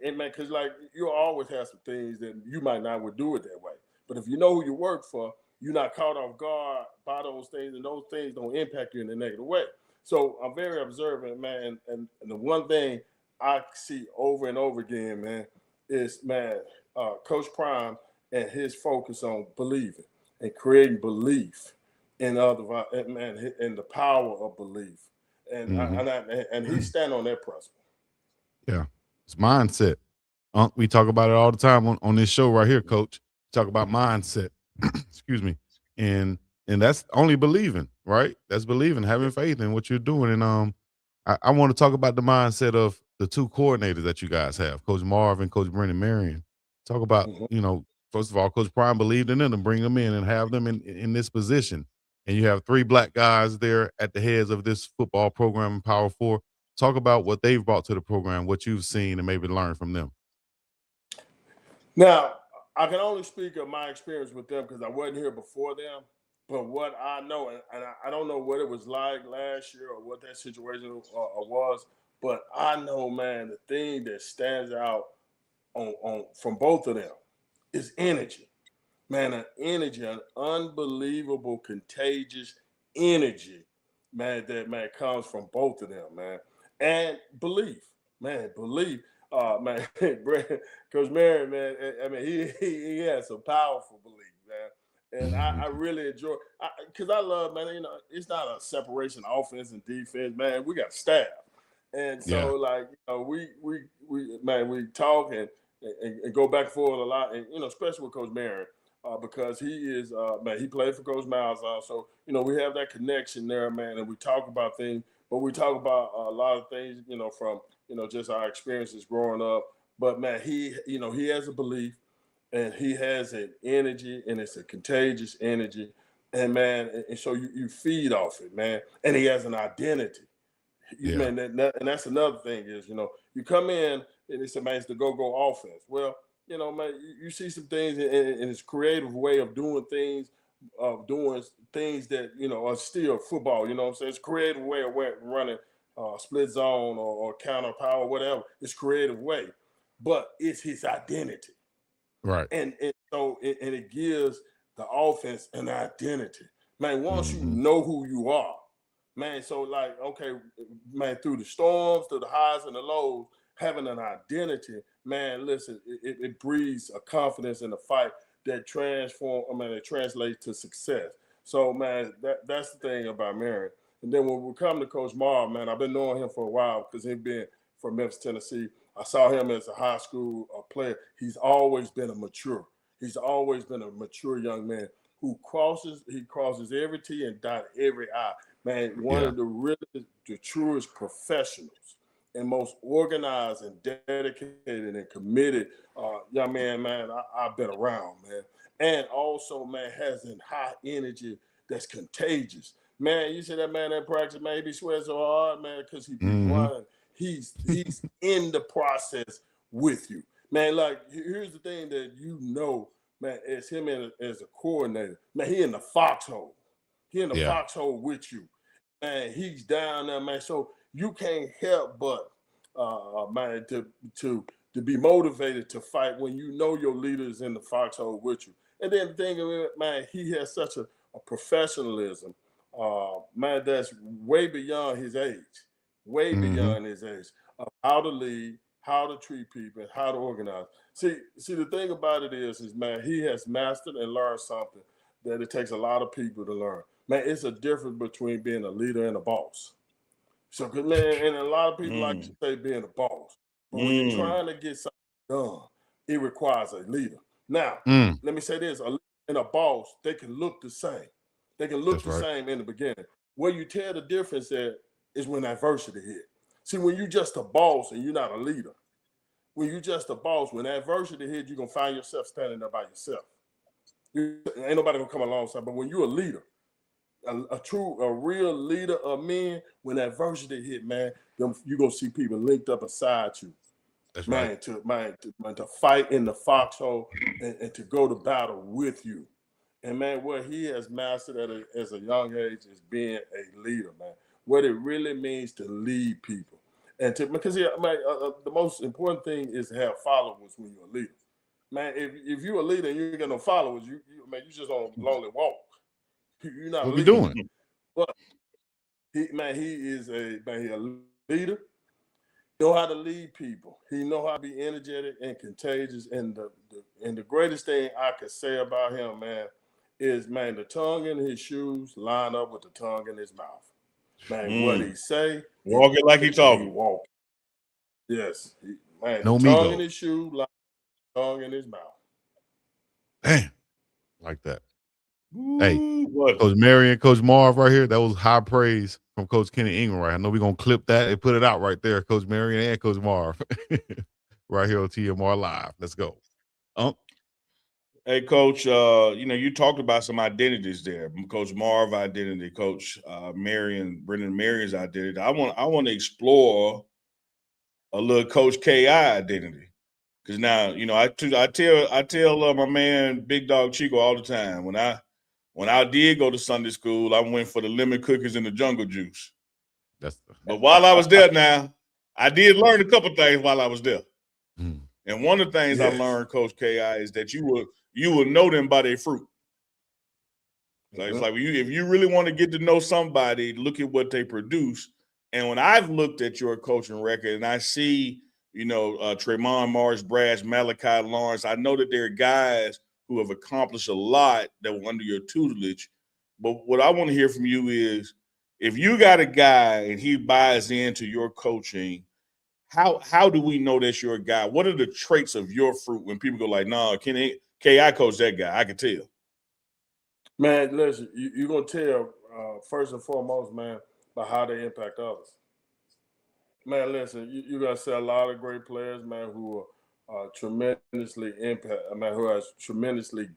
C: And man, because like you'll always have some things that you might not would do it that way. But if you know who you work for, you're not caught off guard by those things, and those things don't impact you in a negative way. So I'm very observant, man. And the one thing I see over and over again, man, is man, Coach Prime and his focus on believing and creating belief in other man, and the power of belief. And and he stand on that principle.
B: Yeah. It's mindset. We talk about it all the time on this show right here, Coach. We talk about mindset. Excuse me. And that's only believing, right? That's believing, having faith in what you're doing. And I want to talk about the mindset of the two coordinators that you guys have, Coach Marv and Coach Brendan Marion. Talk about, first of all, Coach Prime believed in them and bring them in and have them in this position. And you have three black guys there at the heads of this football program in Power Four. Talk about what they've brought to the program, what you've seen, and maybe learn from them.
C: Now, I can only speak of my experience with them because I wasn't here before them. But what I know, and I don't know what it was like last year or what that situation was, but I know, man, the thing that stands out on from both of them is energy. Man, an unbelievable, contagious energy, man, that comes from both of them, man. And belief, man, belief. Man, Coach Marion, man, I mean, he has some powerful belief, man. And I really enjoy, because I love, man, it's not a separation offense and defense, man. We got staff. And so, like, we talk and go back and forth a lot, and, especially with Coach Marion. Because he is, man, he played for Coach Miles. So, we have that connection there, man, and we talk about things, but we talk about a lot of things, from, just our experiences growing up. But, man, he has a belief and he has an energy, and it's a contagious energy. And, man, and so you feed off it, man. And he has an identity. Man, and that's another thing is, you come in and it's man, it's the go-go offense. Well, man, you see some things in his creative way of doing things that, are still football, you know what I'm saying? It's a creative way of running split zone or counter power, whatever. It's creative way, but it's his identity.
B: Right.
C: And it gives the offense an identity. Man, once you know who you are, man, so like, okay, man, through the storms, through the highs and the lows, having an identity, man, listen, it breeds a confidence in the fight that translates to success. So, man, that's the thing about Marion. And then when we come to Coach Marv, man, I've been knowing him for a while because he's been from Memphis, Tennessee. I saw him as a high school player. He's always been a mature. He's always been a mature young man who crosses every T and dot every I. Man, one of the truest professionals and most organized and dedicated and committed young man, I've been around, man. And also, man, has a high energy that's contagious. Man, you see that man in practice, man, he be sweating so hard, man, because he be running. He's in the process with you. Man, like, here's the thing that man, as him as a coordinator, man, he in the foxhole. He in the foxhole with you. Man, he's down there, man. So you can't help but man, to be motivated to fight when you know your leader is in the foxhole with you. And then the thing of it, man, he has such a professionalism, man, that's way beyond his age, beyond his age, of how to lead, how to treat people, and how to organize. See, the thing about it is, man, he has mastered and learned something that it takes a lot of people to learn. Man, it's a difference between being a leader and a boss. So, man, and a lot of people like to say being a boss. But when you're trying to get something done, it requires a leader. Now, let me say this, a leader and a boss, they can look the same. They can look same in the beginning. Where you tell the difference at is when adversity hit. See, when you're just a boss and you're not a leader, when you're just a boss, when adversity hit, you're going to find yourself standing there by yourself. Ain't nobody going to come alongside. But when you're a leader, a real leader of men, when adversity hit, man, you're going to see people linked up beside you.
B: That's
C: man,
B: right.
C: to fight in the foxhole and to go to battle with you. And, man, what he has mastered as a young age is being a leader, man. What it really means to lead people. And because the most important thing is to have followers when you're a leader. Man, if you're a leader and you ain't got no followers, you just on a lonely walk. You're not
B: what
C: leading.
B: we doing?
C: But he is a leader. He know how to lead people. He know how to be energetic and contagious. And the greatest thing I could say about him, man, is, man, the tongue in his shoes line up with the tongue in his mouth. Man, what he say,
A: walking like he talking.
C: Walk. Yes, man.
B: No
C: the tongue
B: Migos.
C: in his shoe, line up with the tongue in his mouth.
B: Damn, like that.
A: Ooh,
B: Hey,
A: what?
B: Coach Marion, Coach Marv right here. That was high praise from Coach Kenny Ingram, right? I know we're going to clip that and put it out right there, Coach Marion and Coach Marv, right here on TMR Live. Let's go.
A: Hey, Coach, you talked about some identities there. Coach Marv identity, Coach Brendan Marion's identity. I want to explore a little Coach KI identity. Because now, I tell my man Big Dog Chico all the time, when I did go to Sunday school, I went for the lemon cookies and the jungle juice. But while I was there now, I did learn a couple things while I was there. And one of the things I learned, Coach KI, is that you will know them by their fruit. Like, it's like if you really want to get to know somebody, look at what they produce. And when I've looked at your coaching record and I see, Tremont Morris, Brash, Malachi Lawrence, I know that there are guys who have accomplished a lot that were under your tutelage. But what I want to hear from you is, if you got a guy and he buys into your coaching, how do we know that's your guy? What are the traits of your fruit when people go like, no, K, I coach that guy? I can tell.
C: Man, listen, you're going to tell, first and foremost, man, by how they impact others. Man, listen, you're going to see a lot of great players, man, who are tremendously who are tremendously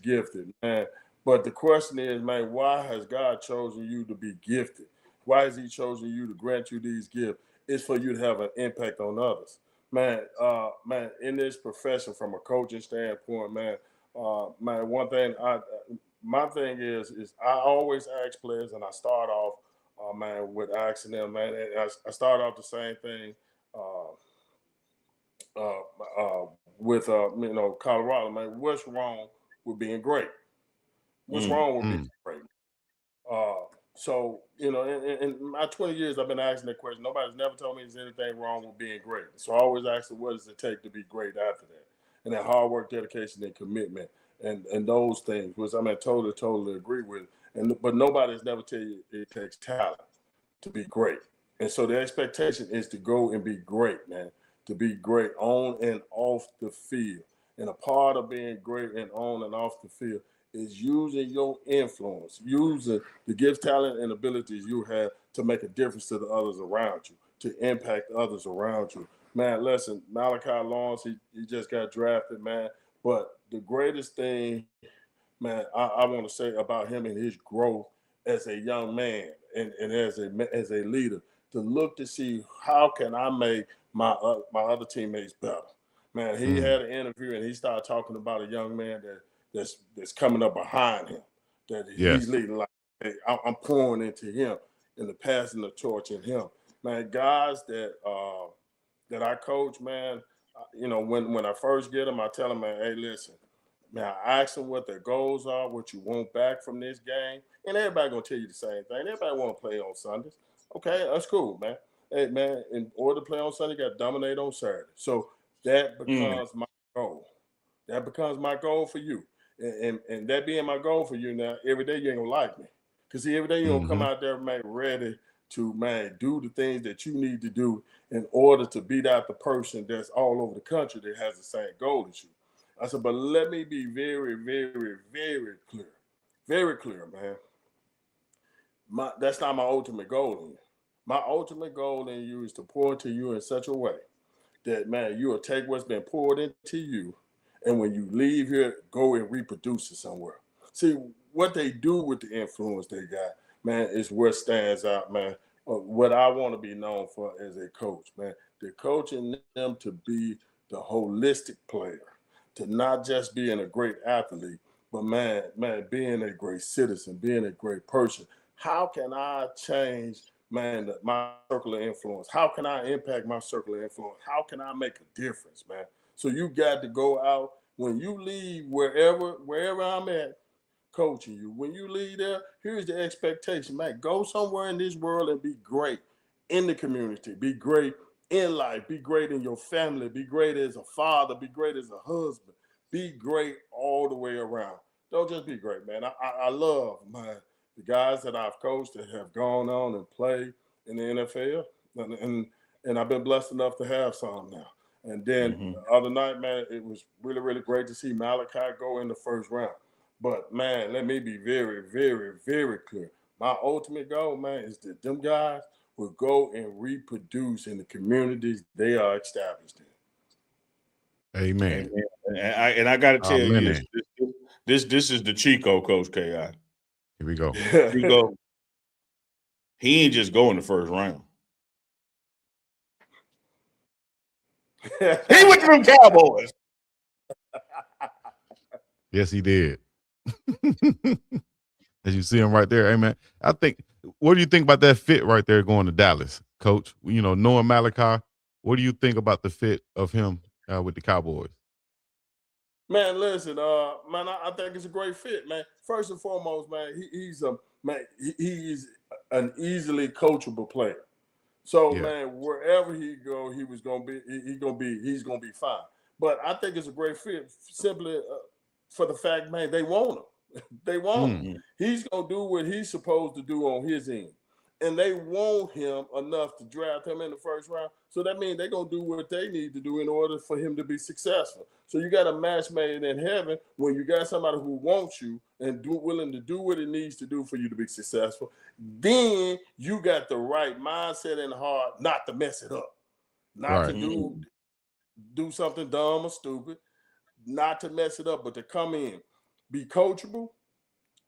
C: gifted, man. But the question is, man, why has God chosen you to be gifted? Why has he chosen you to grant you these gifts? It's for you to have an impact on others. Man, in this profession, from a coaching standpoint, man, one thing my thing is I always ask players, and I start off, man, with asking them, man. And I start off the same thing with Colorado, man. What's wrong with being great? What's wrong with being great? So, in my 20 years, I've been asking that question. Nobody's never told me there's anything wrong with being great. So I always ask them, what does it take to be great after that? And that hard work, dedication, and commitment, and those things, which I totally agree with. But nobody's never tell you it takes talent to be great. And so the expectation is to go and be great, man, to be great on and off the field. And a part of being great and on and off the field is using your influence, using the gifts, talent, and abilities you have to make a difference to the others around you, to impact others around you. Man, listen, Malachi Lawrence, he just got drafted, man. But the greatest thing man, I want to say about him and his growth as a young man and as a leader, to look to see how can I make my other teammates better. Man, he
B: Mm.
C: had an interview and he started talking about a young man that's coming up behind him, that he's
B: Yes.
C: leading. Like, hey, I'm pouring into him and the passing the torch in him. Man, guys that I coach, man, when I first get them, I tell them, man, hey, listen, man, I ask them what their goals are, what you want back from this game, and everybody gonna tell you the same thing. Everybody want to play on Sundays. Okay, that's cool, man. Hey, man, in order to play on Sunday, you got to dominate on Saturday. So that becomes my goal. That becomes my goal for you. And that being my goal for you now, every day you ain't gonna like me. Because see, every day you're gonna come out there, man, ready to, man, do the things that you need to do in order to beat out the person that's all over the country that has the same goal as you. I said, but let me be very, very, very clear. Very clear, man. That's not my ultimate goal in you. My ultimate goal in you is to pour into you in such a way that, man, you will take what's been poured into you, and when you leave here, go and reproduce it somewhere. See, what they do with the influence they got, man, is what stands out, man. What I want to be known for as a coach, man. The coaching them to be the holistic player, to not just being a great athlete, but man, being a great citizen, being a great person. How can I change, man, my circle of influence? How can I impact my circle of influence? How can I make a difference, man? So you got to go out when you leave wherever I'm at coaching you. When you leave there, here's the expectation, man. Go somewhere in this world and be great in the community. Be great in life. Be great in your family. Be great as a father. Be great as a husband. Be great all the way around. Don't just be great, man. I love the guys that I've coached that have gone on and played in the NFL, and I've been blessed enough to have some now. And then the other night, man, it was really, really great to see Malachi go in the first round. But man, let me be very, very, very clear. My ultimate goal, man, is that them guys will go and reproduce in the communities they are established in.
B: Amen.
A: And I got to tell you,
B: Amen.
A: this is the Chico, Coach Ki.
B: Here we go.
A: Chico, he ain't just go in the first round. He went to them Cowboys.
B: Yes, he did. As you see him right there, amen. I think, what do you think about that fit right there going to Dallas, Coach? You know, knowing Malachi, what do you think about the fit of him with the Cowboys?
C: Man, listen, man, I think it's a great fit, man. First and foremost, man, he's an easily coachable player. So,
B: Yeah.
C: man, wherever he go, he's gonna be fine. But I think it's a great fit simply for the fact, man, they want him. They want him. He's gonna do what he's supposed to do on his end, and they want him enough to draft him in the first round. So that means they're gonna do what they need to do in order for him to be successful. So you got a match made in heaven when you got somebody who wants you and willing to do what it needs to do for you to be successful. Then you got the right mindset and heart not to mess it up, not
B: Right.
C: to do something dumb or stupid, not to mess it up, but to come in, be coachable,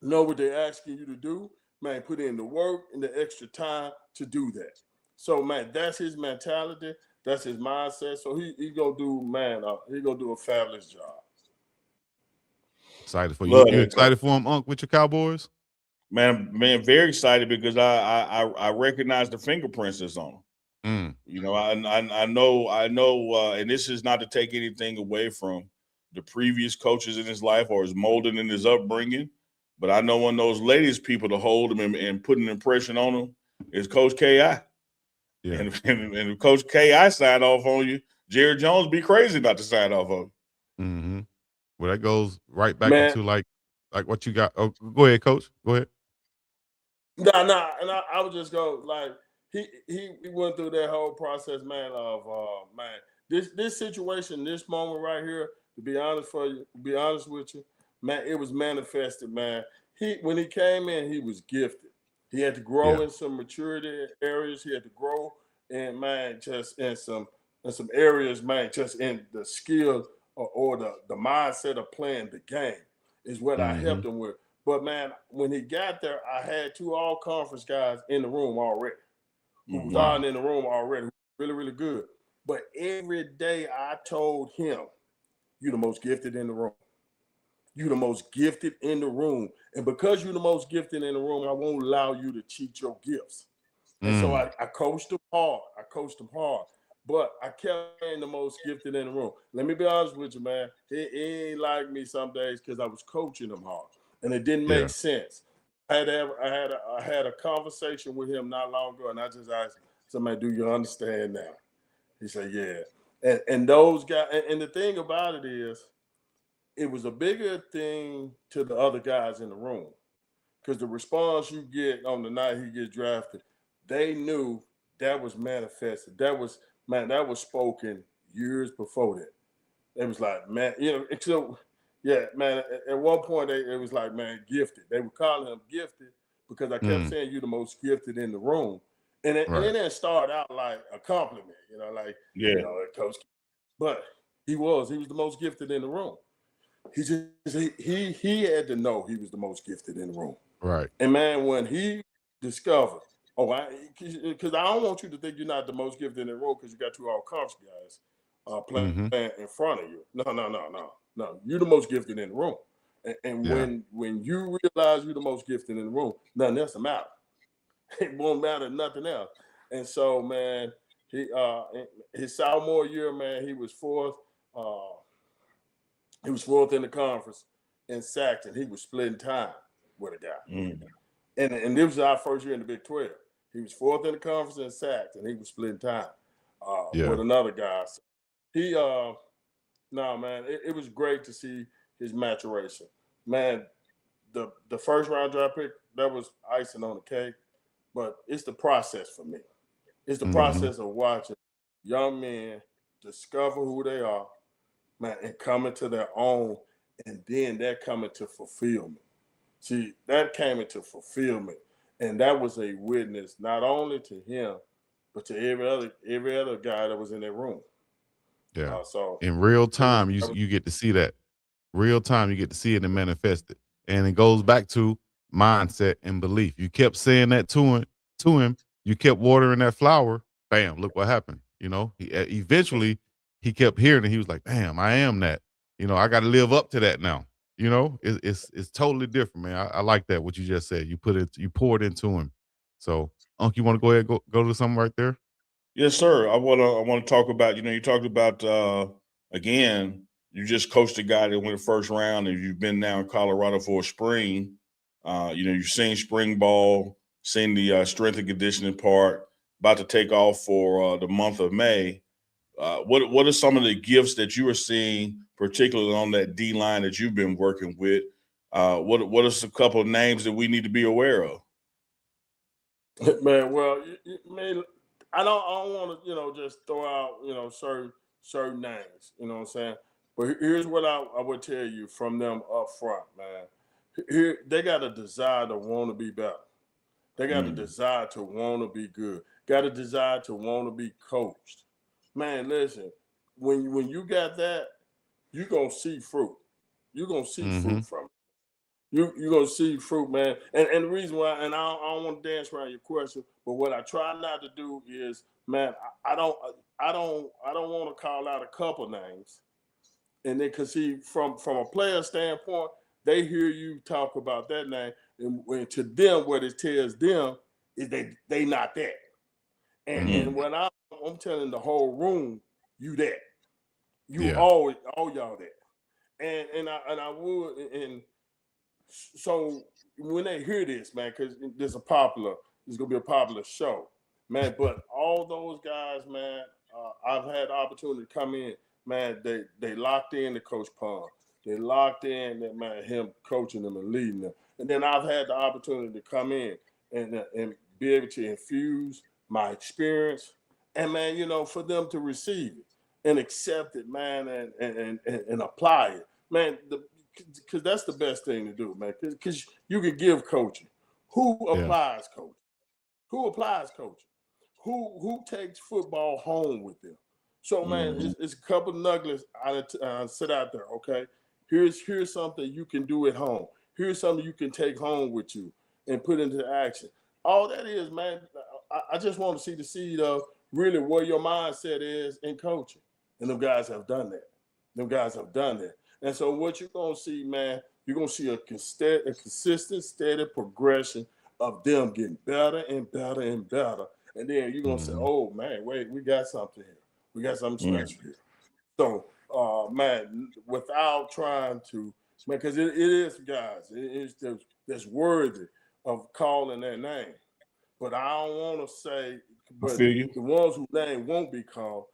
C: know what they're asking you to do, man, put in the work and the extra time to do that. So, man, that's his mentality. That's his mindset. So he gonna do, man, he gonna do a fabulous job.
B: Excited for you.
A: Love
B: You
A: that, Coach.
B: excited for him, Unc, with your Cowboys?
A: Man, very excited because I recognize the fingerprints that's on him. You know, I know, and this is not to take anything away from the previous coaches in his life or his molding in his upbringing, but I know one of those latest people to hold him and put an impression on him is Coach Ki.
B: Yeah.
A: And if Coach Ki signed off on you, Jerry Jones be crazy not to sign off on you.
B: Mm-hmm. Well, that goes right back
C: Man,
B: into like what you got. Oh, go ahead, Coach. Go ahead.
C: nah, and I would just go like he went through that whole process, man. Of man, this situation, this moment right here. To be honest with you, man, it was manifested, man. When he came in, he was gifted. He had to grow in some maturity areas. He had to grow in, man, just in some areas, man, just in the skill or the mindset of playing the game. is what I
B: Mm-hmm.
C: helped him with. But man, when he got there, I had 2 all-conference guys in the room already, who was
B: Wow.
C: on in the room already, really, really good. But every day I told him, "You the most gifted in the room. You the most gifted in the room. And because you're the most gifted in the room, I won't allow you to cheat your gifts." And so I coached him hard. But I kept being the most gifted in the room. Let me be honest with you, man. He ain't like me some days because I was coaching him hard. And it didn't make sense. I had a conversation with him not long ago, and I just asked him, "Somebody, do you understand now?" He said, "Yeah." And those guys, and the thing about it is, it was a bigger thing to the other guys in the room, because the response you get on the night he gets drafted, they knew that was manifested. That was spoken years before that. It was like, man, so yeah, man. At one point, it was like, man, gifted. They were calling him gifted because I kept saying you the most gifted in the room, and it didn't start out like a compliment, like coach, but he was the most gifted in the room. He had to know he was the most gifted in the room.
B: Right.
C: And man, when he discovered, because I don't want you to think you're not the most gifted in the room because you got 2 all-conference guys playing in front of you. No. You're the most gifted in the room. And when you realize you're the most gifted in the room, nothing else will matter. It won't matter nothing else. And so, man, his sophomore year, man, he was fourth. He was fourth in the conference in sacks, and he was splitting time with a guy. And this was our first year in the Big 12. He was fourth in the conference in sacks, and he was splitting time with another guy. So man, it was great to see his maturation. Man, the first round draft pick, that was icing on the cake, but it's the process for me. It's the process of watching young men discover who they are, man, and come into their own, and then that coming to fulfillment. See, that came into fulfillment, and that was a witness not only to him, but to every other guy that was in that room.
B: Yeah.
C: So
B: in real time, you get to see that. Real time, you get to see it and manifest it. And it goes back to mindset and belief. You kept saying that to him. You kept watering that flower. Bam! Look what happened. Eventually he kept hearing it. He was like, "Damn, I am that. I got to live up to that now." It's totally different, man. I like that what you just said. You poured into him. So, Unc, you want to go ahead and go to something right there?
A: Yes, sir. I want to talk about, you talked about again, you just coached a guy that went first round, and you've been now in Colorado for a spring. You've seen spring ball, seen the strength and conditioning part, about to take off for the month of May. What are some of the gifts that you are seeing, particularly on that D line that you've been working with? What are some couple of names that we need to be aware of?
C: Man, well, man, I don't want to, just throw out, certain names, you know what I'm saying? But here's what I would tell you from them up front, man. Here, they got a desire to want to be better. They got a desire to want to be good. Got a desire to want to be coached. Man, listen, when you got that, you're gonna see fruit. You're gonna see fruit from it. You're gonna see fruit, man. And the reason why, and I don't want to dance around your question, but what I try not to do is, man, I don't want to call out a couple names, and then because see, from a player standpoint, they hear you talk about that name, and when to them, what it tells them is they not that. And when I'm telling the whole room, you that, you all y'all that, and I would, and so when they hear this, man, because it's gonna be a popular show, man. But all those guys, man, I've had the opportunity to come in, man. They locked in to Coach Pond. They locked in that, man, him coaching them and leading them. And then I've had the opportunity to come in and be able to infuse my experience, and man, for them to receive it and accept it, man, and apply it, man. Because that's the best thing to do, man. Because you can give coaching. Who applies coaching? Who applies coaching? Who takes football home with them? So, man, it's a couple of nuggets I sit out there, okay? Here's something you can do at home. Here's something you can take home with you and put into action. All that is, man, I just want to see the seed of really where your mindset is in coaching. And them guys have done that. Them guys have done that. And so what you're going to see, man, you're going to see a consistent, steady progression of them getting better and better and better. And then you're going to say, oh, man, wait, we got something here. We got something special here. So, man, without trying to, man, because it is, guys, it's that's worthy of calling their name. But I don't want to say, but the ones whose name won't be called,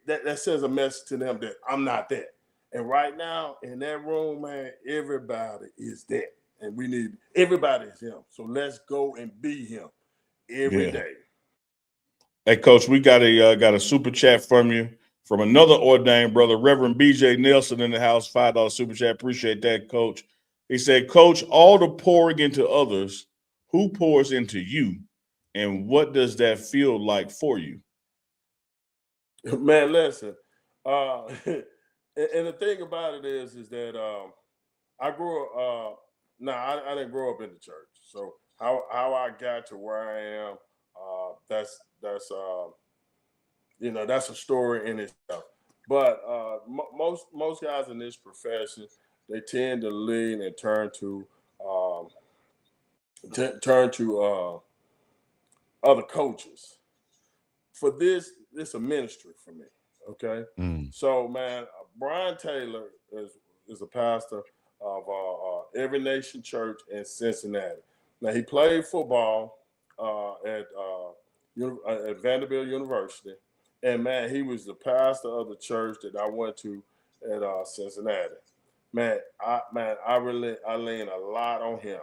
C: that sends a message to them that I'm not that. And right now in that room, man, everybody is that. And we need, everybody is him. So let's go and be him every day.
A: Hey, Coach, we got a super chat from you from another ordained brother, Reverend BJ Nelson in the house, $5 super chat. Appreciate that, Coach. He said, Coach, all the pouring into others, who pours into you, and what does that feel like for you?
C: Man, listen. And the thing about it is that I grew up. I didn't grow up in the church. So how I got to where I am, that's that's a story in itself. But most guys in this profession, they tend to lean and turn to other coaches. For this, it's a ministry for me. Okay, so man, Brian Taylor is a pastor of Every Nation Church in Cincinnati. Now he played football at Vanderbilt University, and man, he was the pastor of the church that I went to at Cincinnati. Man, I lean a lot on him,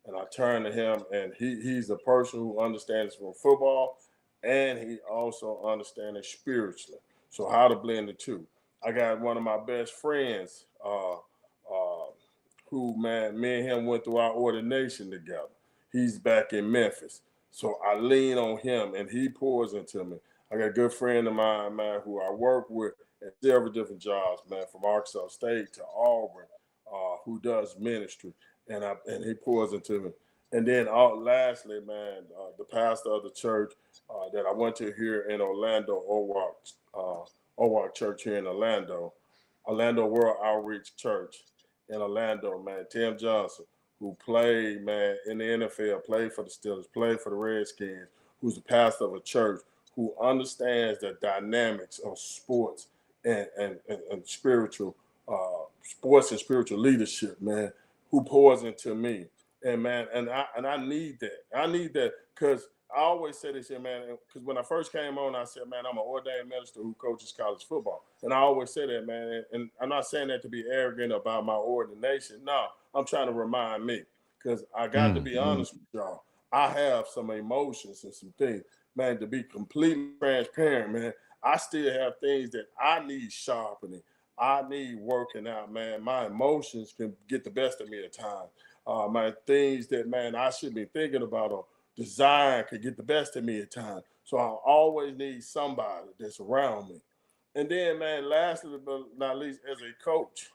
C: and I turn to him, and he's the person who understands from football, and he also understands it spiritually. So how to blend the two. I got one of my best friends who, man, me and him went through our ordination together. He's back in Memphis. So I lean on him and he pours into me. I got a good friend of mine, man, who I work with at several different jobs, man, from Arkansas State to Auburn, who does ministry. And he pours into me. And then lastly, man, the pastor of the church that I went to here in Orlando, Owak Church here in Orlando World Outreach Church in Orlando, man, Tim Johnson, who played, man, in the NFL, played for the Steelers, played for the Redskins, who's the pastor of a church, who understands the dynamics of sports and spiritual sports and spiritual leadership, man, who pours into me. And man, and I need that. I need that because I always say this here, man, because when I first came on, I said, man, I'm an ordained minister who coaches college football. And I always say that, man, and I'm not saying that to be arrogant about my ordination. No, I'm trying to remind me because I got to be honest with y'all. I have some emotions and some things, man, to be completely transparent, man. I still have things that I need sharpening. I need working out, man. My emotions can get the best of me at times. My things that, man, I should be thinking about or desire could get the best of me at times. So I always need somebody that's around me. And then, man, lastly but not least, as a coach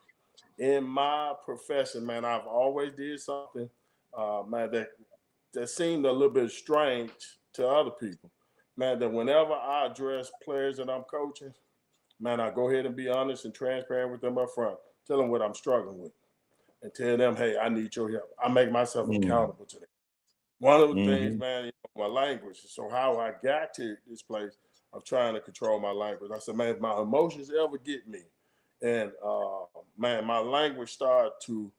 C: in my profession, man, I've always did something, man, that seemed a little bit strange to other people. Man, that whenever I address players that I'm coaching, man, I go ahead and be honest and transparent with them up front. Tell them what I'm struggling with. And tell them, hey, I need your help. I make myself accountable to them. One of the things, man, my language. So how I got to this place of trying to control my language. I said, man, if my emotions ever get me, and man, my language started to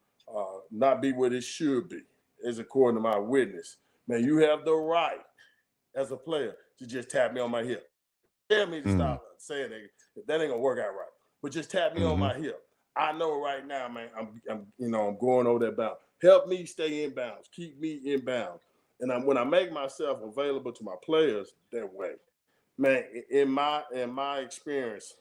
C: not be what it should be, as according to my witness. Man, you have the right as a player to just tap me on my hip. Tell me to stop saying that ain't gonna work out right. But just tap me on my hip. I know right now, man, I'm going over that bound. Help me stay in bounds. Keep me in bounds. And when I make myself available to my players that way, man, in my experience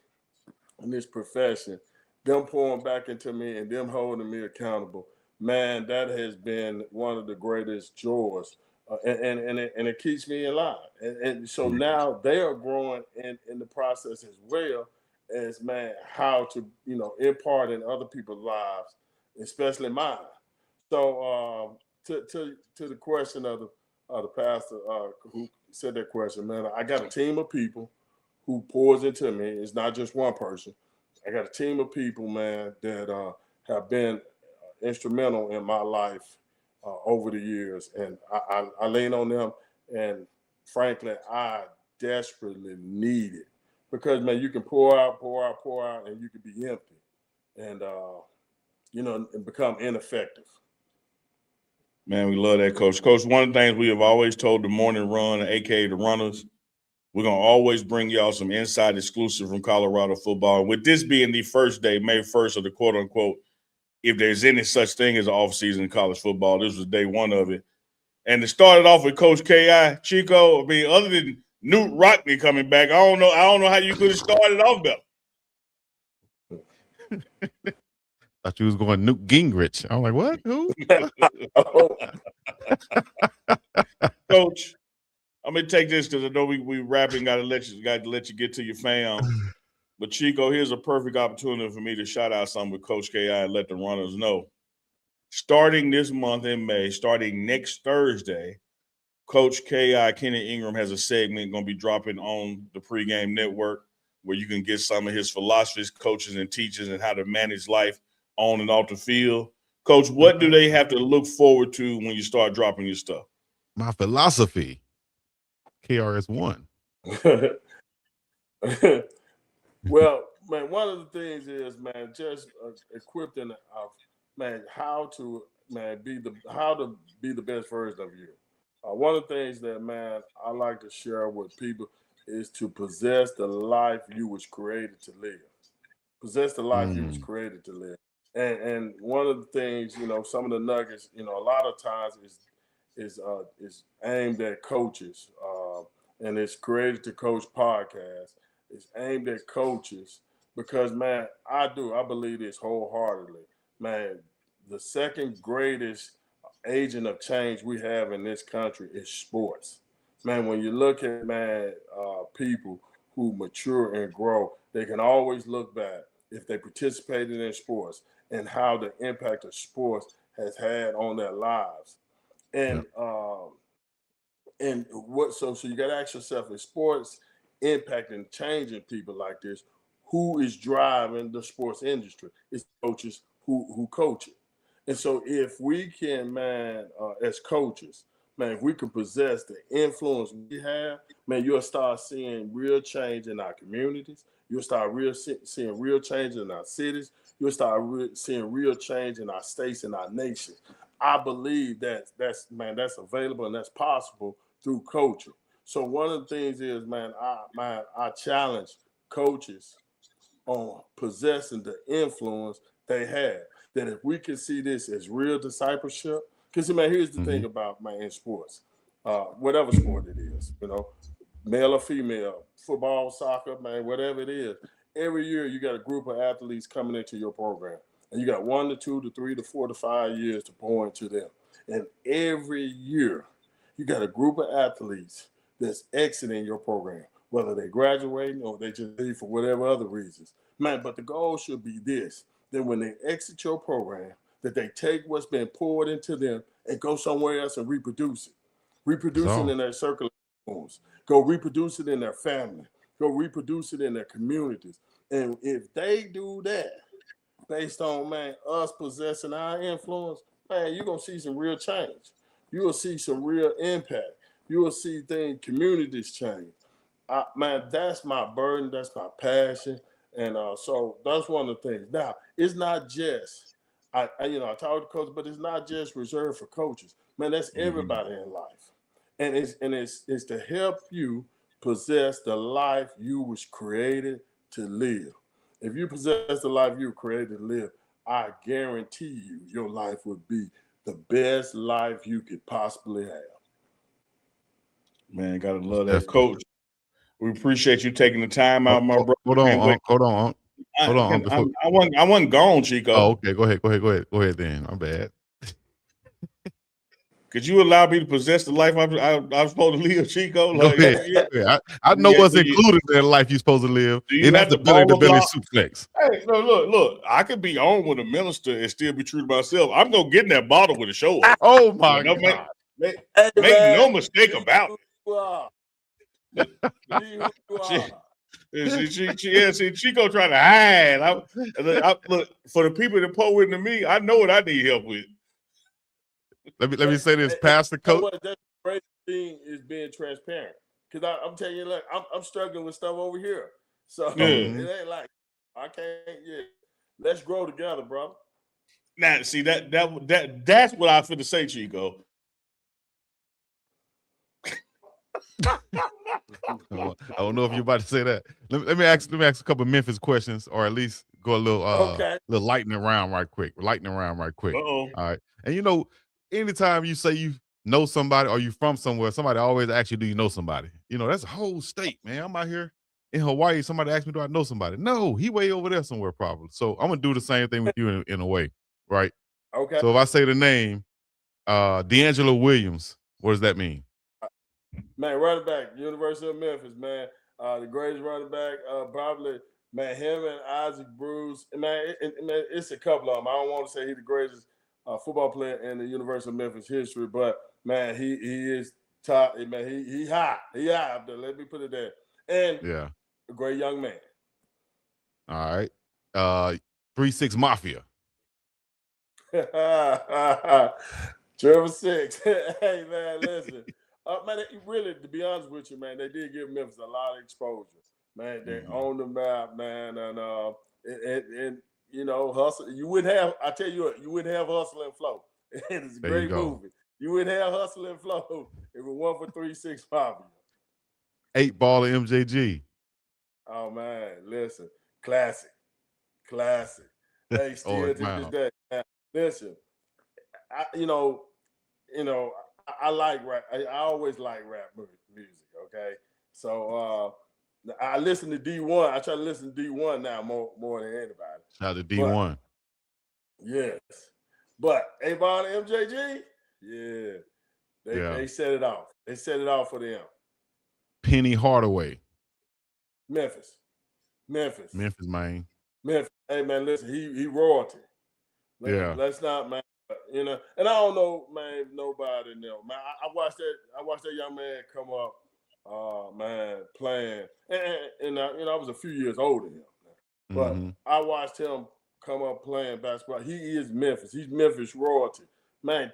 C: in this profession, them pouring back into me and them holding me accountable, man, that has been one of the greatest joys. And it keeps me in line. And so now they are growing in the process as well. as man how to impart in other people's lives, especially mine. So to the question of the pastor who said that question, man, I got a team of people who pours into me. It's not just one person. I got a team of people, man, that have been instrumental in my life over the years, and I lean on them. And frankly, I desperately need it because, man, you can pour out, and you can be empty, and and become ineffective.
A: Man, we love that, Coach. Coach, one of the things we have always told the morning run, aka the runners, we're going to always bring y'all some inside exclusive from Colorado football. And with this being the first day, May 1st of the quote unquote, if there's any such thing as an offseason in college football, this was day one of it. And to start it off with Coach K.I., Chico, I mean, other than Newt Rockney coming back, I don't know how you could have started off better.
B: Thought you was going Newt Gingrich. I'm like, what? Who?
A: Coach, I'm gonna take this because I know we wrapping. Got to let you get to your fam. But Chico, here's a perfect opportunity for me to shout out something with Coach K.I. and let the runners know. Starting this month in May, starting next Thursday, Coach K.I. Kenny Ingram has a segment going to be dropping on the pregame network where you can get some of his philosophies, coaches, and teachers and how to manage life on and off the field. Coach, what do they have to look forward to when you start dropping your stuff?
B: My philosophy, KRS-One.
C: Well, man, one of the things is, man, just equipping man, how to be the best version of you. One of the things that, man, I like to share with people is to possess the life you was created to live. Possess the life you was created to live. And one of the things, some of the nuggets, a lot of times is aimed at coaches, and it's Created to Coach podcast. It's aimed at coaches because, man, I believe this wholeheartedly. Man, the second greatest agent of change we have in this country is sports. Man, when you look at, man, people who mature and grow, they can always look back if they participated in sports and how the impact of sports has had on their lives. And so you got to ask yourself, is sports impacting, changing people like this? Who is driving the sports industry? It's coaches who coach it. And so if we can, man, as coaches, man, if we can possess the influence we have, man, you'll start seeing real change in our communities. You'll start seeing real change in our cities. You'll start seeing real change in our states and our nation. I believe that's available and that's possible through coaching. So one of the things is, man, I challenge coaches on possessing the influence they have. That if we can see this as real discipleship, because, man, here's the thing about, man, in sports, whatever sport it is, male or female, football, soccer, man, whatever it is, every year you got a group of athletes coming into your program. And you got 1 to 2 to 3 to 4 to 5 years to pour into them. And every year you got a group of athletes that's exiting your program, whether they're graduating or they just leave for whatever other reasons. Man, but the goal should be this, that when they exit your program, that they take what's been poured into them and go somewhere else and reproduce it. Reproduce it in their circle of homes. Go reproduce it in their family. Go reproduce it in their communities. And if they do that, based on, man, us possessing our influence, man, you're going to see some real change. You will see some real impact. You will see communities change. Man, that's my burden. That's my passion. And so that's one of the things. Now, it's not just, I talk to coaches, but it's not just reserved for coaches. Man, that's everybody in life. And it's to help you possess the life you was created to live. If you possess the life you were created to live, I guarantee you your life would be the best life you could possibly have.
A: Man, gotta love that, Coach. We appreciate you taking the time out, my brother.
B: Hold on.
A: I wasn't gone, Chico.
B: Oh, okay. Go ahead then. I'm bad.
A: Could you allow me to possess the life I'm supposed to live, Chico?
B: Go
A: Like,
B: ahead. Yeah, I know what's included in the life you're supposed to live.
A: Do you
B: And
A: have
B: that's the
A: to
B: belly to
A: ball a
B: belly
A: block?
B: suplex.
A: Hey, no, look. I could be on with a minister and still be true to myself. I'm gonna get in that bottle with a show up.
B: Oh my
A: Don't
B: God.
A: make
C: man,
A: no mistake about it.
C: You are. Be who you are.
A: See, Chico trying to hide. Look, for the people that pour into me, I know what I need help with.
B: Let me say this, Pastor
C: You know
B: Coach.
C: what? That's the great thing is being transparent. Because I'm telling you, look, I'm struggling with stuff over here. So
A: Yeah.
C: it ain't like I can't. Yeah, let's grow together, bro.
A: Now, see that's what I feel to say, Chico.
B: I don't know if you're about to say that. Let me ask a couple of Memphis questions, or at least go a little little lightning round right quick.
A: Uh-oh.
B: All right. And anytime you say you know somebody or you from somewhere, somebody always asks you, do you know somebody? That's a whole state, man. I'm out here in Hawaii. Somebody asked me, do I know somebody? No, he way over there somewhere probably. So I'm gonna do the same thing with you in a way, right?
C: Okay.
B: So if I say the name, D'Angelo Williams, what does that mean?
C: Man, running back, University of Memphis, man. The greatest running back, probably, man, him and Isaac Bruce. Man, it's a couple of them. I don't want to say he's the greatest football player in the University of Memphis history, but, man, he is top. Man, he high. He high up there. Let me put it there. And
B: Yeah.
C: a great young man.
B: All right. 3-6 Mafia.
C: Trevor 6. Hey, man, listen. Man, really, to be honest with you, man, they did give Memphis a lot of exposure. Man, they own the map, man, and hustle. You wouldn't have. I tell you what, you wouldn't have Hustle and Flow. It's a great movie. You wouldn't have Hustle and Flow if it were for 3-6 Mafia.
B: 8 Ball of MJG.
C: Oh man, listen, classic. Hey, still to this day, man, listen. I like rap. I always like rap music. Okay, so I listen to D1. I try to listen to D1 now more than anybody.
B: Shout out to D1.
C: Yes, but A-Ball and MJG, they set it off. They set it off for them.
B: Penny Hardaway.
C: Memphis,
B: man.
C: Memphis. Hey man, listen, he royalty. Let's not, man. And I don't know, man, nobody know. Man, I watched that young man come up, man, playing, and I was a few years older than him, but I watched him come up playing basketball. He is Memphis. He's Memphis royalty, man.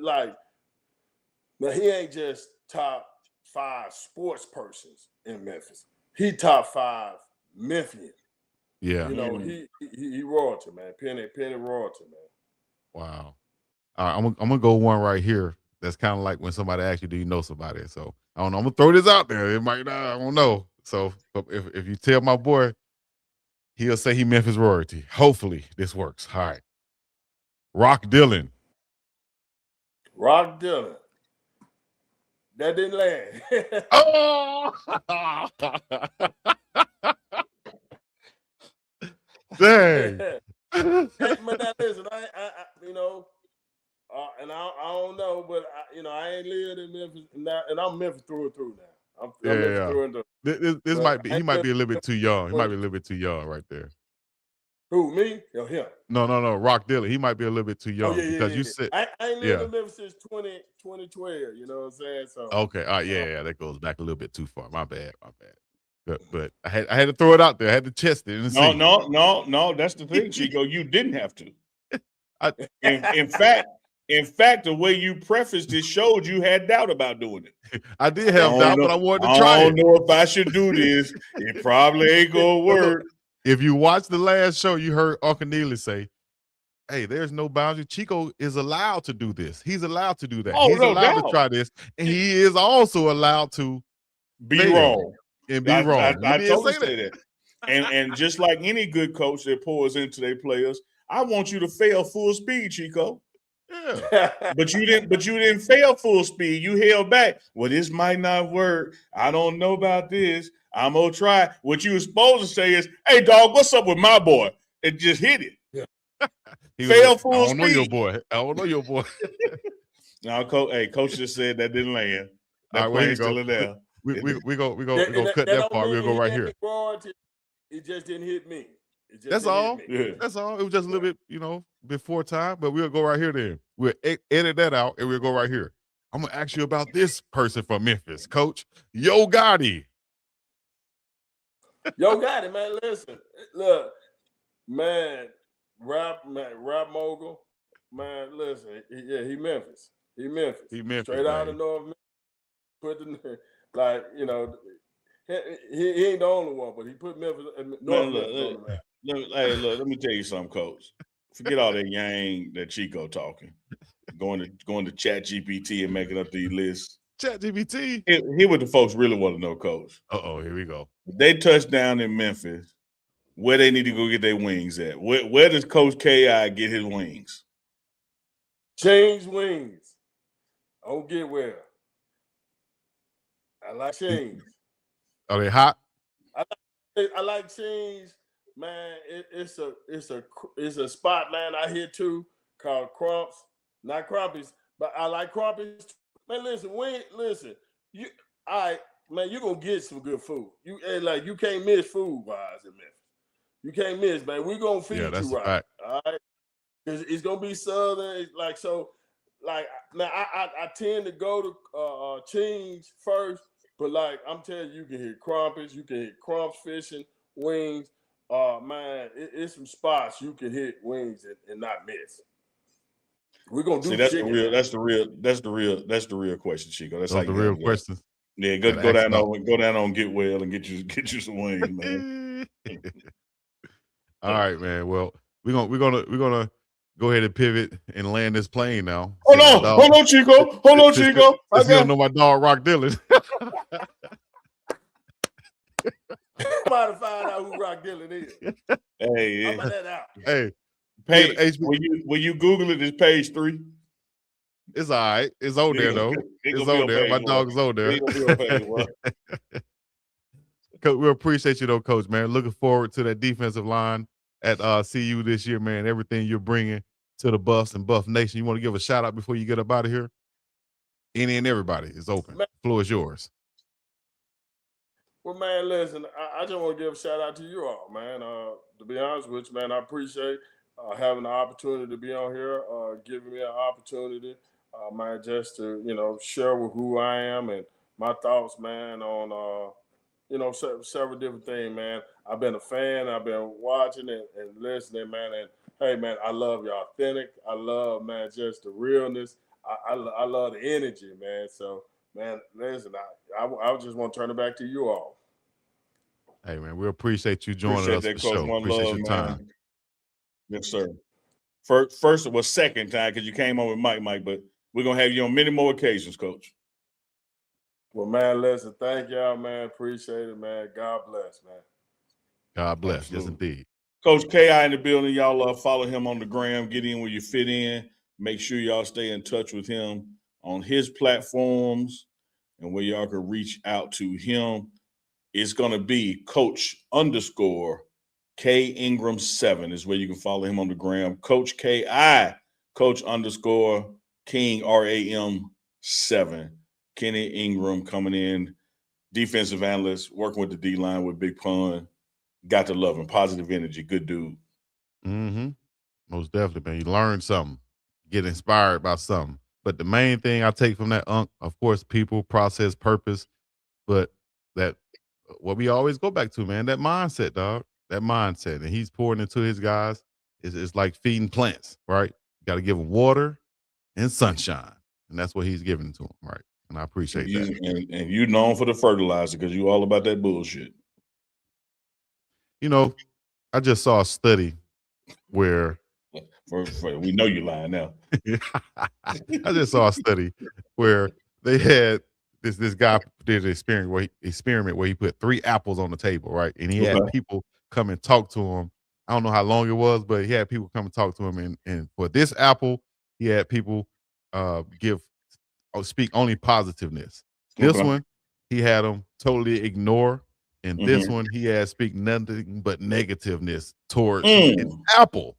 C: Now he ain't just top 5 sports persons in Memphis. He top 5 Memphian.
B: Yeah,
C: he royalty, man. Penny royalty, man.
B: Wow. All right, I'm gonna go one right here. That's kind of like when somebody asks you, do you know somebody? So I don't know. I'm gonna throw this out there. It might not, I don't know. So if you tell my boy, he'll say he Memphis royalty. Hopefully this works. All right. Rock Dillon.
C: That didn't land.
B: Oh! Dang.
C: Hey, man, now listen, and I don't know, but I ain't lived in Memphis now, and I'm Memphis through and through now. I'm Memphis through and through.
B: This might be. He might be a little bit too young. He might be a little bit too young right there.
C: Who, me or him?
B: No. Rock Dillon. He might be a little bit too young because you said
C: I ain't lived in Memphis since 2012. You know what I'm saying? So
B: okay. That goes back a little bit too far. My bad. But I had to throw it out there. I had to test it. And
A: No. That's the thing, Chico. You didn't have to. In fact, the way you prefaced it showed you had doubt about doing it.
B: I did have doubt, but I wanted to try it.
A: I don't know if I should do this. It probably ain't gonna work.
B: If you watch the last show, you heard Uncle Neely say, hey, there's no boundary. Chico is allowed to do this. He's allowed to do that. He's allowed to try this. And he is also allowed to
A: be wrong.
B: And be wrong.
A: I totally say that. And just like any good coach that pours into their players, I want you to fail full speed, Chico.
B: Yeah.
A: But you didn't fail full speed. You held back. Well, this might not work. I don't know about this. I'm gonna try. What you were supposed to say is, hey dog, what's up with my boy? And just hit it.
B: Yeah.
A: Fail full
B: speed. I don't know your boy.
A: Now, coach just said that didn't land. That
B: All right, where you
A: plane's
B: go?
A: still in there.
B: We go
C: That
B: cut that
C: don't
B: part. We'll
C: mean
B: go
C: he
B: right
C: ain't
B: here.
C: royalty. It just didn't hit me. It just
B: That's
C: didn't
B: all.
C: hit me.
A: Yeah.
B: That's all. It was just a little bit, before time, but we'll go right here then. We'll edit that out and we'll go right here. I'm going to ask you about this person from Memphis, Coach Yo Gotti.
C: Yo, got it, man. Listen, look, man, rap mogul, man. Listen, he Memphis. He Memphis.
B: He Memphis,
C: Straight out of
B: baby.
C: North. Put the he ain't the only one, but he put Memphis North Memphis on the map.
A: Let me tell you something, Coach. Forget all that yang that Chico talking. Going to Chat GPT and making up these lists.
B: Chat GPT.
A: Here what the folks really want to know, Coach.
B: Uh-oh, here we go.
A: They touched down in Memphis. Where they need to go get their wings at? Where does Coach K.I. get his wings?
C: Change wings. Don't get well. I like chains.
B: Are they hot?
C: I like chains, man. It's a spot, man. I hear too called Crumps, not Crumpies, but I like Crumpies. Man, listen, you all right, man. You gonna get some good food. You can't miss food wise in Memphis. You can't miss, man. We gonna feed you right,
B: fact.
C: all right? It's gonna be southern. It's like so. Like now, I tend to go to chains first. But like I'm telling you, you can hit crumpets, you can hit crumps, fishing, wings. Man, it's some spots you can hit wings and not miss. We're gonna do
A: that's
C: chicken.
A: That's the real question, Chico. That's how
B: the
A: you
B: real questions.
A: Yeah, go down on Get Well and get you some wings, man.
B: All right, man. Well, we're gonna go ahead and pivot and land this plane now.
A: Hold on, Chico.
B: I don't know my dog Rock Dylan.
C: Somebody find out who Rock Dylan is.
A: Hey,
C: how about that out?
B: Hey,
A: page. Will you Google it? It's page 3.
B: It's all right. It's on there though. It's on there. My dog's on there. Coach, we appreciate you though, Coach. Man, looking forward to that defensive line at CU this year, man. Everything you're bringing to the Buffs and Buff Nation. You want to give a shout out before you get up out of here? Any and everybody is open. The floor is yours.
C: Well, man, listen, I just want to give a shout out to you all, man. To be honest with you, man, I appreciate having the opportunity to be on here, giving me an opportunity, man, just to, share with who I am and my thoughts, man, on, several different things, man. I've been a fan. I've been watching it and listening, man. And, hey, man, I love your authentic. I love, man, just the realness. I love the energy, man. So, man, listen, I just want to turn it back to you all.
B: Hey, man, we appreciate you joining us for the show. Appreciate your time.
A: Man. Yes, sir. First it was second time because you came on with Mike, but we're going to have you on many more occasions, Coach.
C: Well, man, listen, thank y'all, man. Appreciate it, man. God bless, man.
B: God bless.
A: Absolutely.
B: Yes, indeed.
A: Coach K.I. in the building. Y'all follow him on the gram. Get in where you fit in. Make sure y'all stay in touch with him on his platforms and where y'all can reach out to him. It's going to be Coach_K Ingram 7 is where you can follow him on the gram. Coach K.I. Coach_King RAM 7. Kenny Ingram coming in, defensive analyst, working with the D-line with Big Pun. Got to love him. Positive energy. Good dude.
B: Mm-hmm. Most definitely, man. You learn something. Get inspired by something. But the main thing I take from that, of course, people, process, purpose, but that what we always go back to, man, that mindset, dog. That mindset. And he's pouring into his guys. It's like feeding plants, right? You got to give them water and sunshine. And that's what he's giving to them, right? And I appreciate that.
A: And you known for the fertilizer because you all about that bullshit.
B: I just saw a study where
A: we know you lying now.
B: I just saw a study where they had this guy did an experiment where he put 3 apples on the table, right? And he had people come and talk to him. I don't know how long it was, but he had people come and talk to him. And for this apple, he had people speak only positiveness. This one, he had them totally ignore. And this one, he had speak nothing but negativeness towards his apple.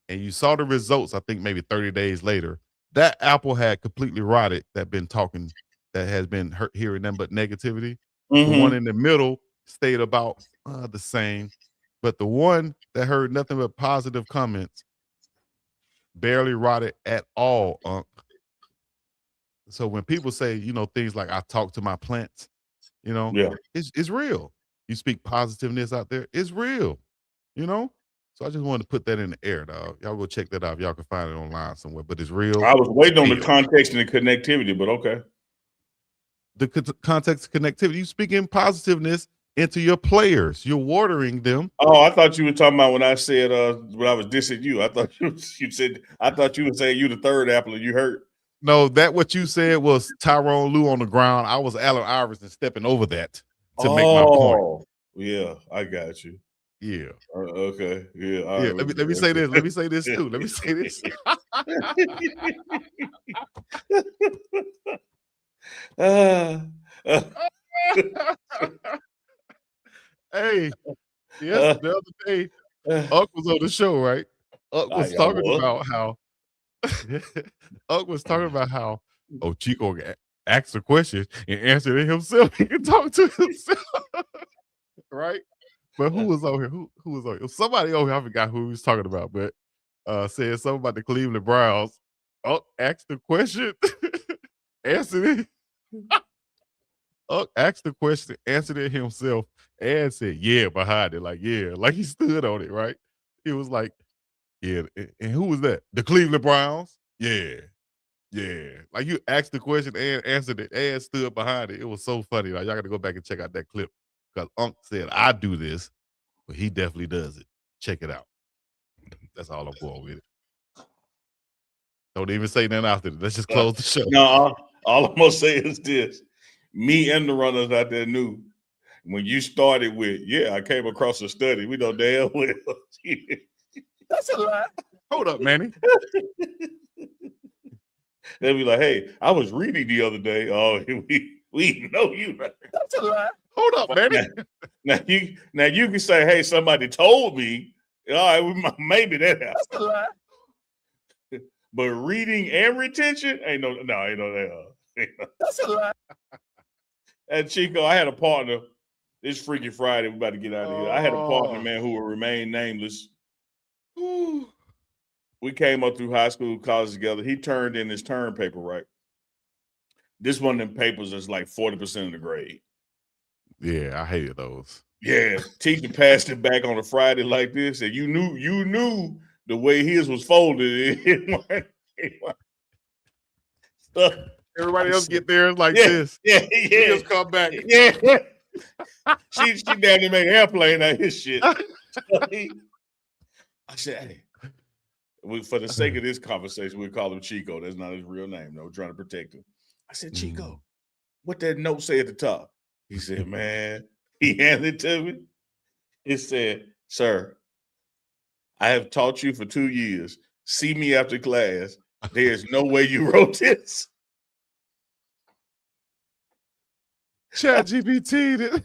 B: And you saw the results, I think maybe 30 days later. that apple had completely rotted, that has been hearing them but negativity. The one in the middle stayed about the same, but the one that heard nothing but positive comments barely rotted at all, Unc. So when people say, things like I talk to my plants,
A: Yeah.
B: it's real. You speak positiveness out there, it's real, So I just wanted to put that in the air, dog. Y'all go check that out if y'all can find it online somewhere. But it's real.
A: I was waiting on the context and the connectivity, but okay.
B: The context of connectivity. You speaking positiveness into your players. You're watering them.
A: Oh, I thought you were talking about when I said when I was dissing you. I thought you said I thought you were saying you the third apple and you hurt.
B: No, that what you said was Tyrone Lue on the ground. I was Allen Iverson stepping over that to make my point.
A: Yeah, I got you.
B: Yeah.
A: Okay. Yeah.
B: Yeah. Let me say this. Let me say this too. Let me say this. Hey, yes, the other day, Uck was on the show, right? Uck was talking about how Chico asked a question and answered it himself. He can talk to himself. Right? But who was on here? Who was on here? It was somebody over here. I forgot who he was talking about, but said something about the Cleveland Browns. Uck asked the question, answered it. Uck asked the question, answered it himself, and said, yeah, behind it. Like he stood on it, right? He was like, yeah. And who was that? The Cleveland Browns? Yeah. Yeah. Like you asked the question and answered it and stood behind it. It was so funny. Like y'all got to go back and check out that clip. Because Unc said, I do this, but he definitely does it. Check it out. That's all I'm going with it. Don't even say nothing after it. Let's just close the show.
A: No, all I'm going to say is this. Me and the runners out there knew when you started with, I came across a study. We know damn well.
D: That's a lie.
B: Hold up, Manny.
A: They'll be like, hey, I was reading the other day. Oh, we know you.
D: That's a lie.
B: Hold up, Manny.
A: Now you can say, hey, somebody told me. All right, maybe that happens.
D: That's a lie.
A: But reading and retention ain't no that.
D: That's a lie.
A: And Chico, I had a partner. It's Freaky Friday. We're about to get out of here. I had a partner, man, who will remain nameless. We came up through high school, college together. He turned in his term paper, right? This one of them papers is like 40% of the grade.
B: Yeah, I hated those.
A: Yeah, teacher passed it back on a Friday like this, and you knew the way his was folded.
B: Everybody else get theirs like this.
A: Yeah.
B: Just come back.
A: Yeah. she down there make airplane out of his shit. I said, hey, for the sake of this conversation, we call him Chico. That's not his real name. No, we're trying to protect him. I said, Chico, what that note say at the top? He said, man, he handed it to me. It said, sir, I have taught you for 2 years. See me after class. There's no way you wrote this.
B: ChatGPT.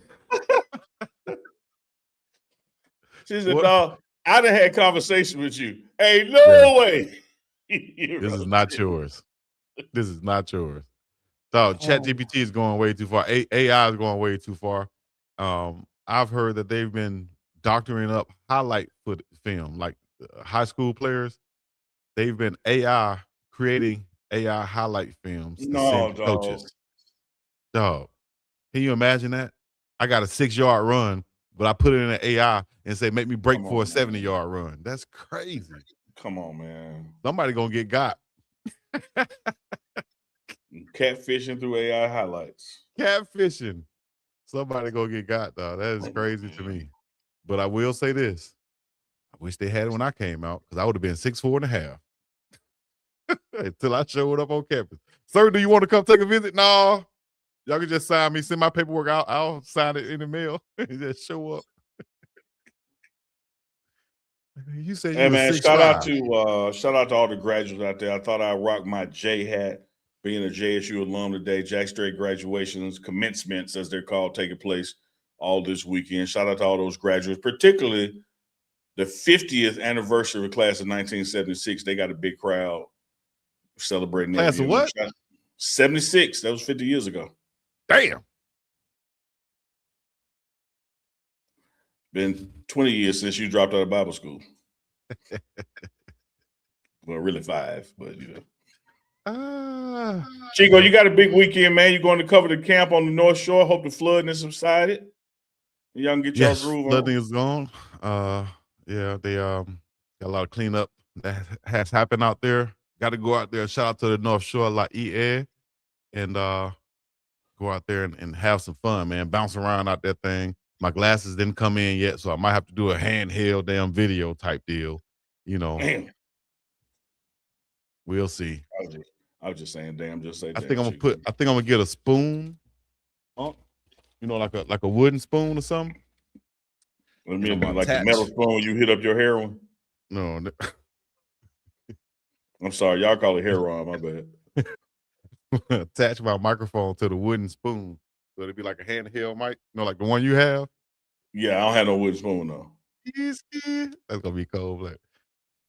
A: She said, dog, I done had conversation with you. Hey, no way.
B: This is not yours. This is not yours. Dog, ChatGPT is going way too far. AI is going way too far. I've heard that they've been doctoring up highlight film, like high school players. They've been creating AI highlight films to send to coaches. Dog, can you imagine that? I got a 6-yard run, but I put it in an AI and say, make me break for a 70-yard run. That's crazy.
A: Come on, man.
B: Somebody gonna get got.
A: Catfishing through AI highlights.
B: Catfishing. Somebody gonna get got, dog. That is crazy to me. But I will say this. I wish they had it when I came out, because I would have been 6'4.5" until I showed up on campus. Sir, do you want to come take a visit? No. Y'all can just sign me, send my paperwork out. I'll sign it in the mail and just show up. You said
A: hey, man, shout out to all the graduates out there. I thought I'd rock my J hat, being a JSU alum today. Jack Strait graduations, commencements, as they're called, taking place all this weekend. Shout out to all those graduates, particularly the 50th anniversary of the class of 1976. They got a big crowd celebrating
B: Class
A: that
B: of
A: year.
B: what?
A: 76. That was 50 years ago.
B: Damn.
A: Been 20 years since you dropped out of Bible school. Well, really 5, but Chico, you got a big weekend, man. You're going to cover the camp on the North Shore. Hope the flooding has subsided. Y'all can get y'all groove on.
B: Flooding is gone. Yeah, they got a lot of cleanup that has happened out there. Got to go out there. Shout out to the North Shore, like EA, and go out there and have some fun, man. Bounce around out that thing. My glasses didn't come in yet, so I might have to do a handheld damn video type deal.
A: Damn.
B: We'll see.
A: I was just saying, damn. Just say.
B: I think I'm gonna get a spoon. Like a wooden spoon or something.
A: What do you mean, like the metal spoon you hit up your heroin?
B: No.
A: I'm sorry, y'all call it heroin. My bad.
B: Attach my microphone to the wooden spoon, so it'd be like a handheld mic. Like the one you have.
A: Yeah, I don't have no wooden spoon though.
B: That's gonna be cold.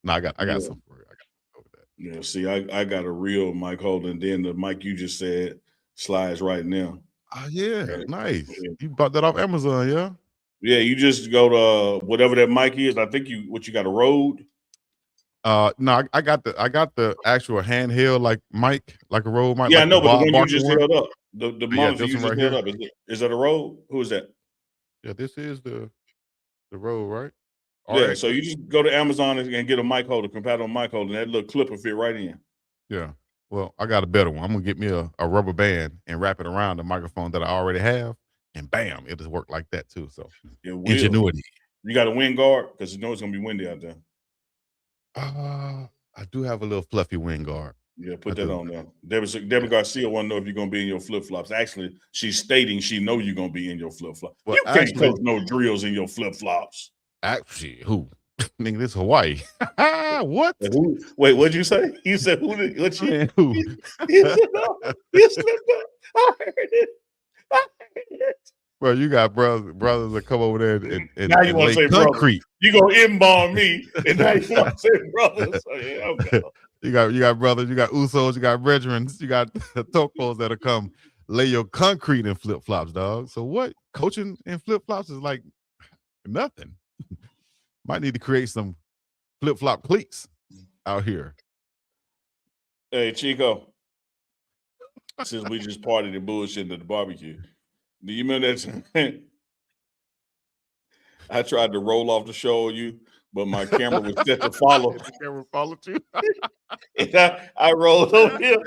B: I got something for you. I got over that.
A: Yeah, see, I got a real mic holder, and then the mic you just said slides right now.
B: Oh yeah, nice. Yeah. You bought that off Amazon, yeah?
A: Yeah, you just go to whatever that mic is. I think you got a Rode.
B: No, I got the actual handheld mic, like a Rode mic.
A: Yeah,
B: like
A: I know, but the one you just
B: held
A: held up, the monitor you just held up, is that a Rode? Who is that?
B: Yeah, this is the Rode, right?
A: Yeah, so you just go to Amazon and get a mic holder, compatible mic holder, and that little clip will fit right in. Yeah.
B: Well, I got a better one. I'm gonna get me a rubber band and wrap it around the microphone that I already have, and bam, it'll work like that too. So ingenuity.
A: You got a wind guard because you know it's gonna be windy out there.
B: I do have a little fluffy wind guard.
A: Yeah, put that on there. Deborah Garcia want to know if you're gonna be in your flip flops. Actually, she's stating she know you're gonna be in your flip flops. Well, you can't coach no drills in your flip flops.
B: Actually, who? Nigga, this Hawaii. What?
A: Wait, what'd you say? You said who? What you?
B: Who?
A: You slipped up. I heard it.
B: Bro, you got brothers that come over there and
A: now you want to say
B: concrete.
A: Brother. You gonna embalm me, and now you want to say brothers. So, yeah, okay.
B: You got brothers, you got Usos, you got brethren, you got tokos that'll come lay your concrete in flip flops, dog. So what? Coaching in flip flops is like nothing. Might need to create some flip flop cleats out here.
A: Hey, Chico. Since we just partied and bullshitting at the barbecue, do you remember that? I tried to roll off the show on you, but my camera was set to follow.
B: The camera followed you.
A: And I rolled over here.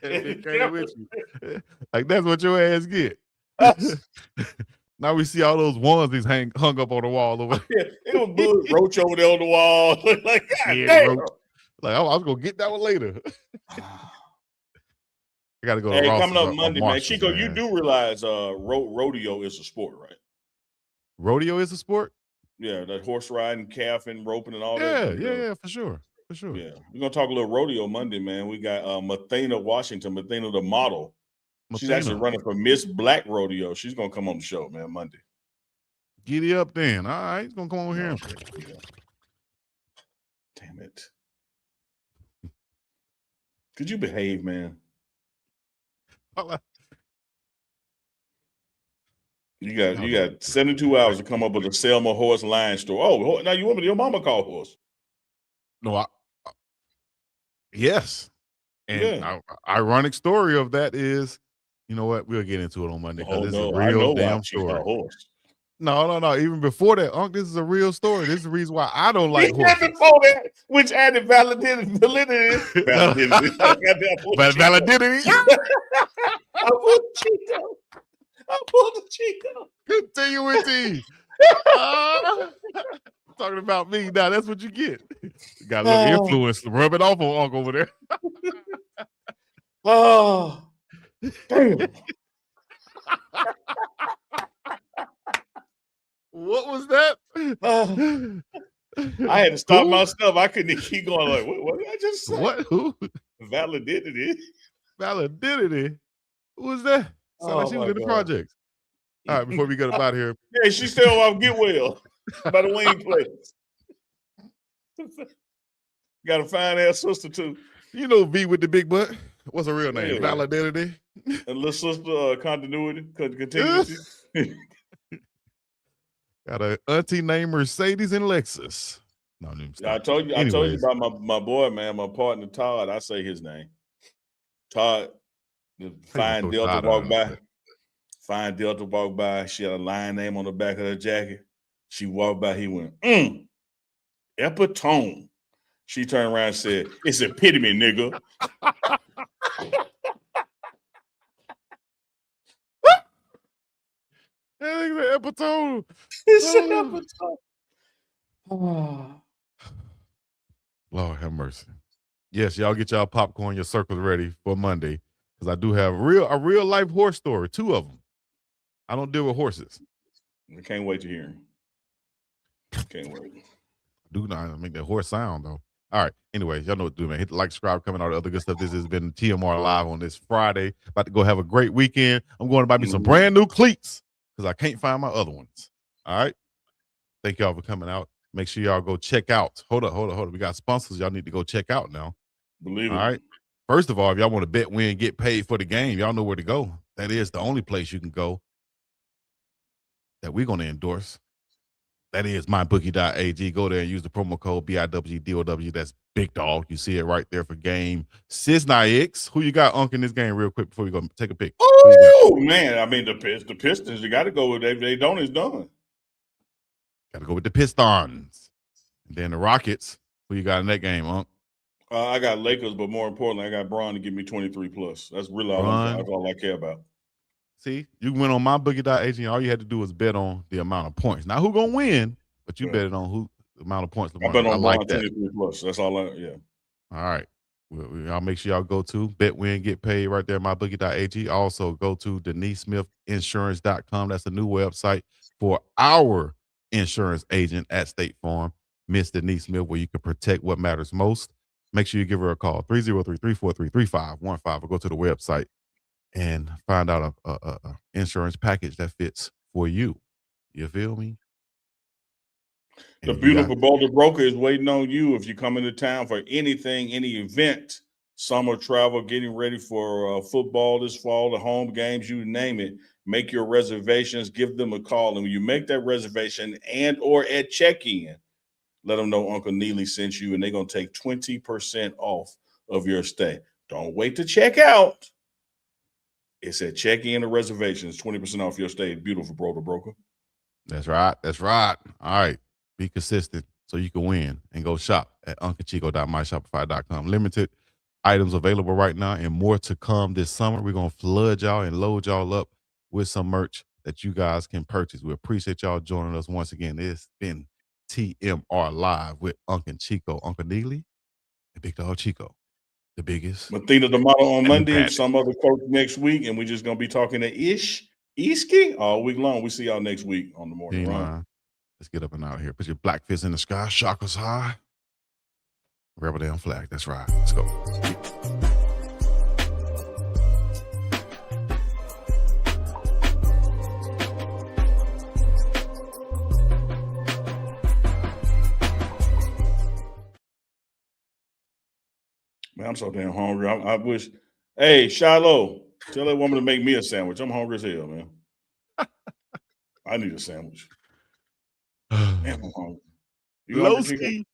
B: It came with you. Like that's what your ass get. Now we see all those onesies hung up on the wall over there.
A: Yeah, it was good. Roach over there on the wall. Like, God damn.
B: Like I was gonna get that one later. I gotta go.
A: Hey, coming up Monday, man. Chico, you do realize rodeo is a sport, right?
B: Rodeo is a sport?
A: Yeah, that horse riding, calving, roping, and all that.
B: Yeah, for sure.
A: Yeah, we're gonna talk a little rodeo Monday, man. We got Mathena Washington, Mathena the model. She's actually running for Miss Black Rodeo. She's gonna come on the show, man, Monday.
B: Giddy up then. All right, he's gonna come over here.
A: Yeah. Damn it. Could you behave, man? You got 72 hours to come up with a Selma horse line story. Oh, now you want me? Your mama called horse?
B: No, yes. And ironic story of that is, you know what? We'll get into it on Monday because this is a real damn story.
A: Horse.
B: No. Even before that, Unc, this is a real story. This is the reason why I don't like horses.
A: Before that, which added validity. Validity. I pulled the Chico.
B: Continue with these. Talking about me now. That's what you get. You got a little influence. Rub it off on Unc over there.
A: Oh, damn.
B: What was that?
A: I had to stop myself. I couldn't keep going. Like, what did I just say?
B: What? Who?
A: Validity.
B: Validity? Who was that? Sound like she was in the projects. All right, before we get up out of here.
A: Yeah, she's still off Get Well by the Wayne place. Got a fine ass sister too.
B: You know V with the big butt. What's her real name?
A: Yeah.
B: Validity.
A: And little sister, continuity, continuity.
B: Got a auntie named Mercedes and Lexus. No, I didn't
A: I
B: stop.
A: told you
B: Anyways.
A: about my boy, man, my partner Todd. I say his name. Todd, the fine Delta walked by. Fine Delta walked by. She had a lion name on the back of her jacket. She walked by. He went, Epitome. She turned around and said, "It's epitome, nigga."
B: Epitome.
A: It's an epitome.
B: Lord have mercy. Yes, y'all get y'all popcorn, your circles ready for Monday. Because I do have a real life horse story, 2 of them. I don't deal with horses.
A: I can't wait to hear him. Can't wait.
B: Do not make that horse sound though. All right. Anyways, y'all know what to do, man. Hit the like, subscribe, comment, all the other good stuff. This has been TMR Live on this Friday. About to go have a great weekend. I'm going to buy me some brand new cleats because I can't find my other ones. All right. Thank y'all for coming out. Make sure y'all go check out. Hold up. We got sponsors y'all need to go check out now.
A: Believe it.
B: All right. First of all, if y'all want to bet, win, get paid for the game, y'all know where to go. That is the only place you can go that we're going to endorse. That is mybookie.ag. Go there and use the promo code BIWDOW. That's Big Dog. You see it right there for game Cisnaix. Who you got, Unc, in this game real quick before we go take a pick?
A: Oh, man. I mean, the Pistons, you got to go with it. If they don't, it's done.
B: Got to go with the Pistons. And then the Rockets. Who you got in that game, Unc?
A: I got Lakers, but more importantly, I got Bron to give me 23 plus. That's really all I care about.
B: See, you went on mybookie.ag and all you had to do was bet on the amount of points. Now, who gonna win? But you bet it on the amount of points.
A: I bet on
B: like
A: Bron 23 plus. That's all yeah.
B: All right. Y'all make sure y'all go to bet, win, get paid right there, mybookie.ag. Also go to DeniseSmithInsurance.com. That's a new website for our insurance agent at State Farm, Miss Denise Smith, where you can protect what matters most. Make sure you give her a call, 303-343-3515, or go to the website and find out a insurance package that fits for you. You feel me?
A: The beautiful Boulder Broker is waiting on you if you come into town for anything, any event, summer travel, getting ready for football this fall, the home games, you name it. Make your reservations, give them a call. And when you make that reservation and or at check-in, let them know Uncle Neely sent you, and they're going to take 20% off of your stay. Don't wait to check out. It's at check-in or reservations, 20% off your stay. Beautiful Boulder Broker.
B: That's right. All right. Be consistent so you can win and go shop at unclechico.myshopify.com. Limited items available right now and more to come this summer. We're going to flood y'all and load y'all up with some merch that you guys can purchase. We appreciate y'all joining us once again. It's been TMR Live with Uncle Chico, Uncle Neely, and Big Dog Chico, the biggest.
A: Mathena the model on Monday, some other coach next week, and we're just going to be talking to Iski all week long. We see y'all next week on the morning run.
B: Let's get up and out of here. Put your black fist in the sky, chakras high. Rebel down flag. That's right. Let's go.
A: Man, I'm so damn hungry. I wish. Hey, Shilo, tell that woman to make me a sandwich. I'm hungry as hell, man. I need a sandwich. Damn, I'm hungry. You hungry, Chico?